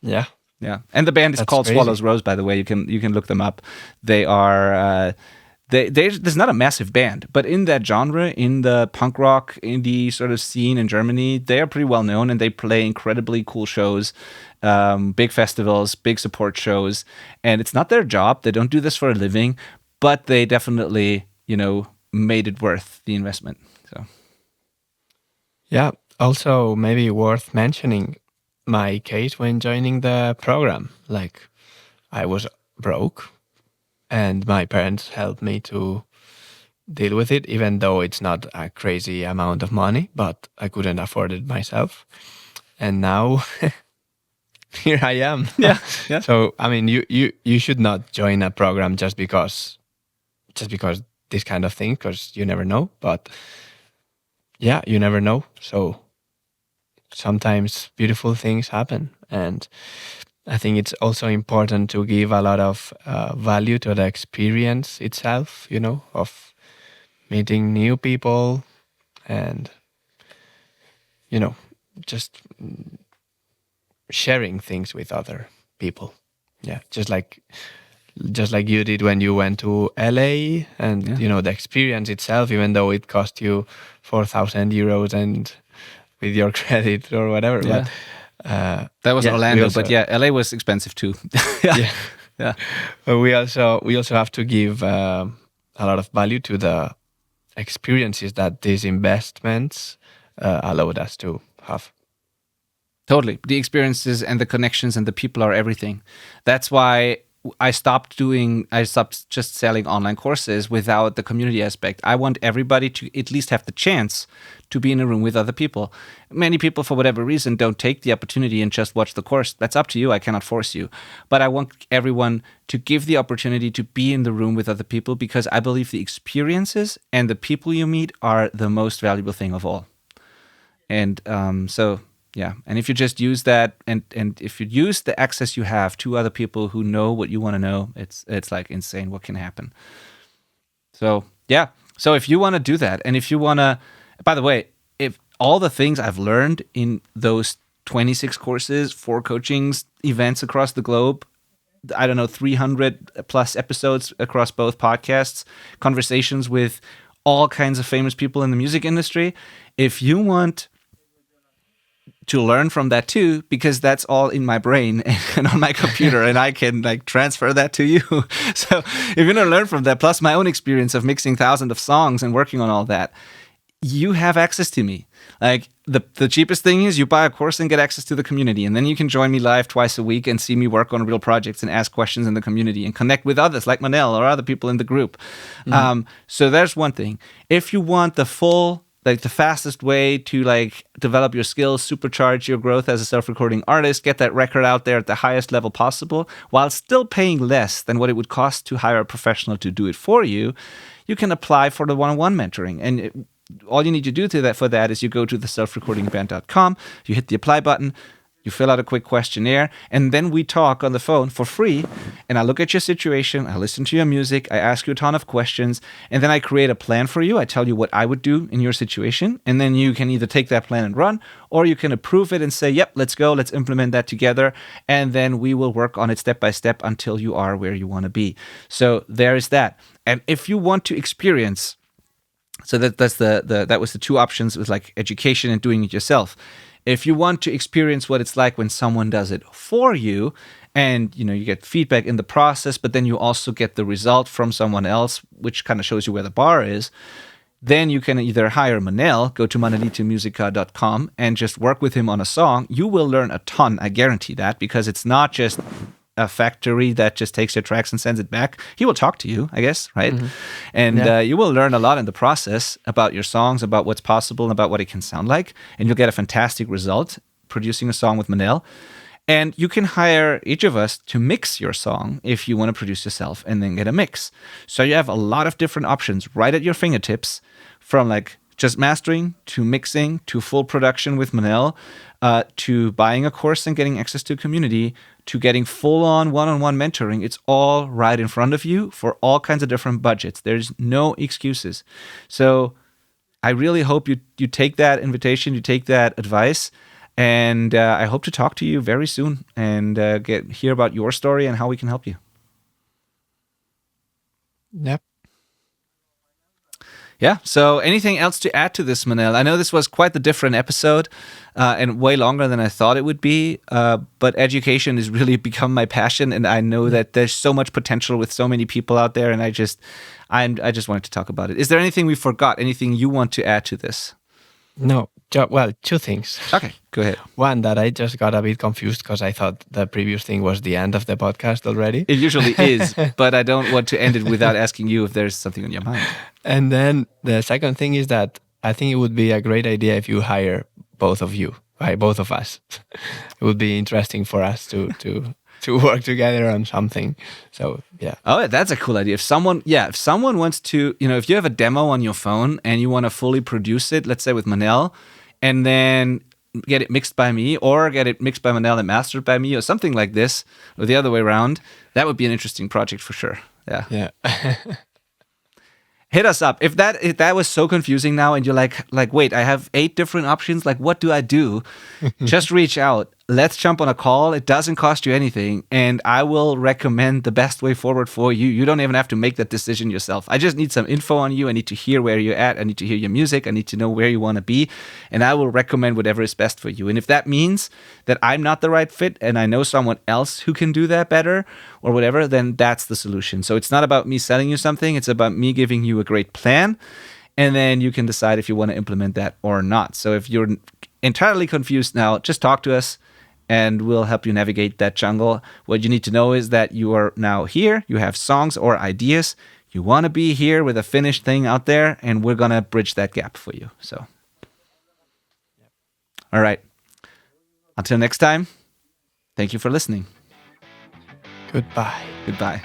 Yeah. Yeah. And the band is called crazy. Swallows Rose, by the way. You can look them up. They are there's not a massive band, but in that genre, in the punk rock indie sort of scene in Germany, they are pretty well known, and they play incredibly cool shows, big festivals, big support shows. And it's not their job. They don't do this for a living, but they definitely, made it worth the investment. So Yeah. Also, maybe worth mentioning my case when joining the program. Like, I was broke and my parents helped me to deal with it, even though it's not a crazy amount of money, but I couldn't afford it myself. And now here I am. yeah. So I mean, you should not join a program just because this kind of thing, because you never know. But yeah, you never know. So sometimes beautiful things happen. And I think it's also important to give a lot of value to the experience itself, of meeting new people and, just sharing things with other people. Yeah, just like you did when you went to LA, and the experience itself, even though it cost you 4,000 euros and with your credit or whatever. Yeah. But that was Orlando, but LA was expensive too. yeah. But we also have to give a lot of value to the experiences that these investments allowed us to have. Totally. The experiences and the connections and the people are everything. That's why I stopped just selling online courses without the community aspect. I want everybody to at least have the chance to be in a room with other people. Many people, for whatever reason, don't take the opportunity and just watch the course. That's up to you. I cannot force you. But I want everyone to give the opportunity to be in the room with other people, because I believe the experiences and the people you meet are the most valuable thing of all. And yeah, and if you just use that, and if you use the access you have to other people who know what you want to know, it's like insane what can happen. So yeah, so if you want to do that, and if you want to, by the way, if all the things I've learned in those 26 courses, 4 coachings, events across the globe, I don't know, 300 plus episodes across both podcasts, conversations with all kinds of famous people in the music industry, if you want to learn from that too, because that's all in my brain and on my computer, and I can like transfer that to you. So if you want to learn from that, plus my own experience of mixing thousands of songs and working on all that, you have access to me. Like the cheapest thing is you buy a course and get access to the community, and then you can join me live twice a week and see me work on real projects and ask questions in the community and connect with others like Manel or other people in the group. So there's one thing. If you want the fastest way to develop your skills, supercharge your growth as a self-recording artist, get that record out there at the highest level possible, while still paying less than what it would cost to hire a professional to do it for you, you can apply for the one-on-one mentoring. And all you need to do for that is you go to the selfrecordingband.com, you hit the apply button, you fill out a quick questionnaire, and then we talk on the phone for free. And I look at your situation, I listen to your music, I ask you a ton of questions, and then I create a plan for you. I tell you what I would do in your situation, and then you can either take that plan and run, or you can approve it and say, yep, let's go, let's implement that together, and then we will work on it step by step until you are where you want to be. So there is that. And if you want to experience, so that was the 2 options, with like education and doing it yourself. If you want to experience what it's like when someone does it for you, and you get feedback in the process, but then you also get the result from someone else, which kind of shows you where the bar is, then you can either hire Manel, go to manelitomusica.com and just work with him on a song. You will learn a ton, I guarantee that, because it's not just a factory that just takes your tracks and sends it back. He will talk to you, I guess, right? Mm-hmm. And you will learn a lot in the process about your songs, about what's possible, and about what it can sound like. And you'll get a fantastic result producing a song with Manel. And you can hire each of us to mix your song if you want to produce yourself and then get a mix. So you have a lot of different options right at your fingertips, from like just mastering to mixing to full production with Manel, to buying a course and getting access to a community, to getting full-on one-on-one mentoring. It's all right in front of you for all kinds of different budgets. There's no excuses. So I really hope you take that invitation, you take that advice, and I hope to talk to you very soon and hear about your story and how we can help you. Yep. Yeah, so anything else to add to this, Manel? I know this was quite the different episode and way longer than I thought it would be, but education has really become my passion, and I know that there's so much potential with so many people out there, and I just wanted to talk about it. Is there anything we forgot, anything you want to add to this? No, well, 2 things. Okay, go ahead. One, that I just got a bit confused because I thought the previous thing was the end of the podcast already. It usually is, but I don't want to end it without asking you if there's something on your mind. And then the second thing is that I think it would be a great idea if you hire both of you, right? Both of us. It would be interesting for us to to work together on something. So yeah. Oh, that's a cool idea. If someone wants to, if you have a demo on your phone and you want to fully produce it, let's say with Manel, and then get it mixed by me, or get it mixed by Manel and mastered by me, or something like this, or the other way around, that would be an interesting project for sure. Yeah. Yeah. Hit us up if that was so confusing now, and you're like, wait, I have 8 different options. Like, what do I do? Just reach out. Let's jump on a call. It doesn't cost you anything, and I will recommend the best way forward for you. You don't even have to make that decision yourself. I just need some info on you. I need to hear where you're at. I need to hear your music. I need to know where you want to be, and I will recommend whatever is best for you. And if that means that I'm not the right fit and I know someone else who can do that better or whatever, then that's the solution. So it's not about me selling you something. It's about me giving you a great plan, and then you can decide if you want to implement that or not. So if you're entirely confused now, just talk to us and we'll help you navigate that jungle. What you need to know is that you are now here, you have songs or ideas, you want to be here with a finished thing out there, and we're going to bridge that gap for you. So, all right. Until next time, thank you for listening. Goodbye. Goodbye.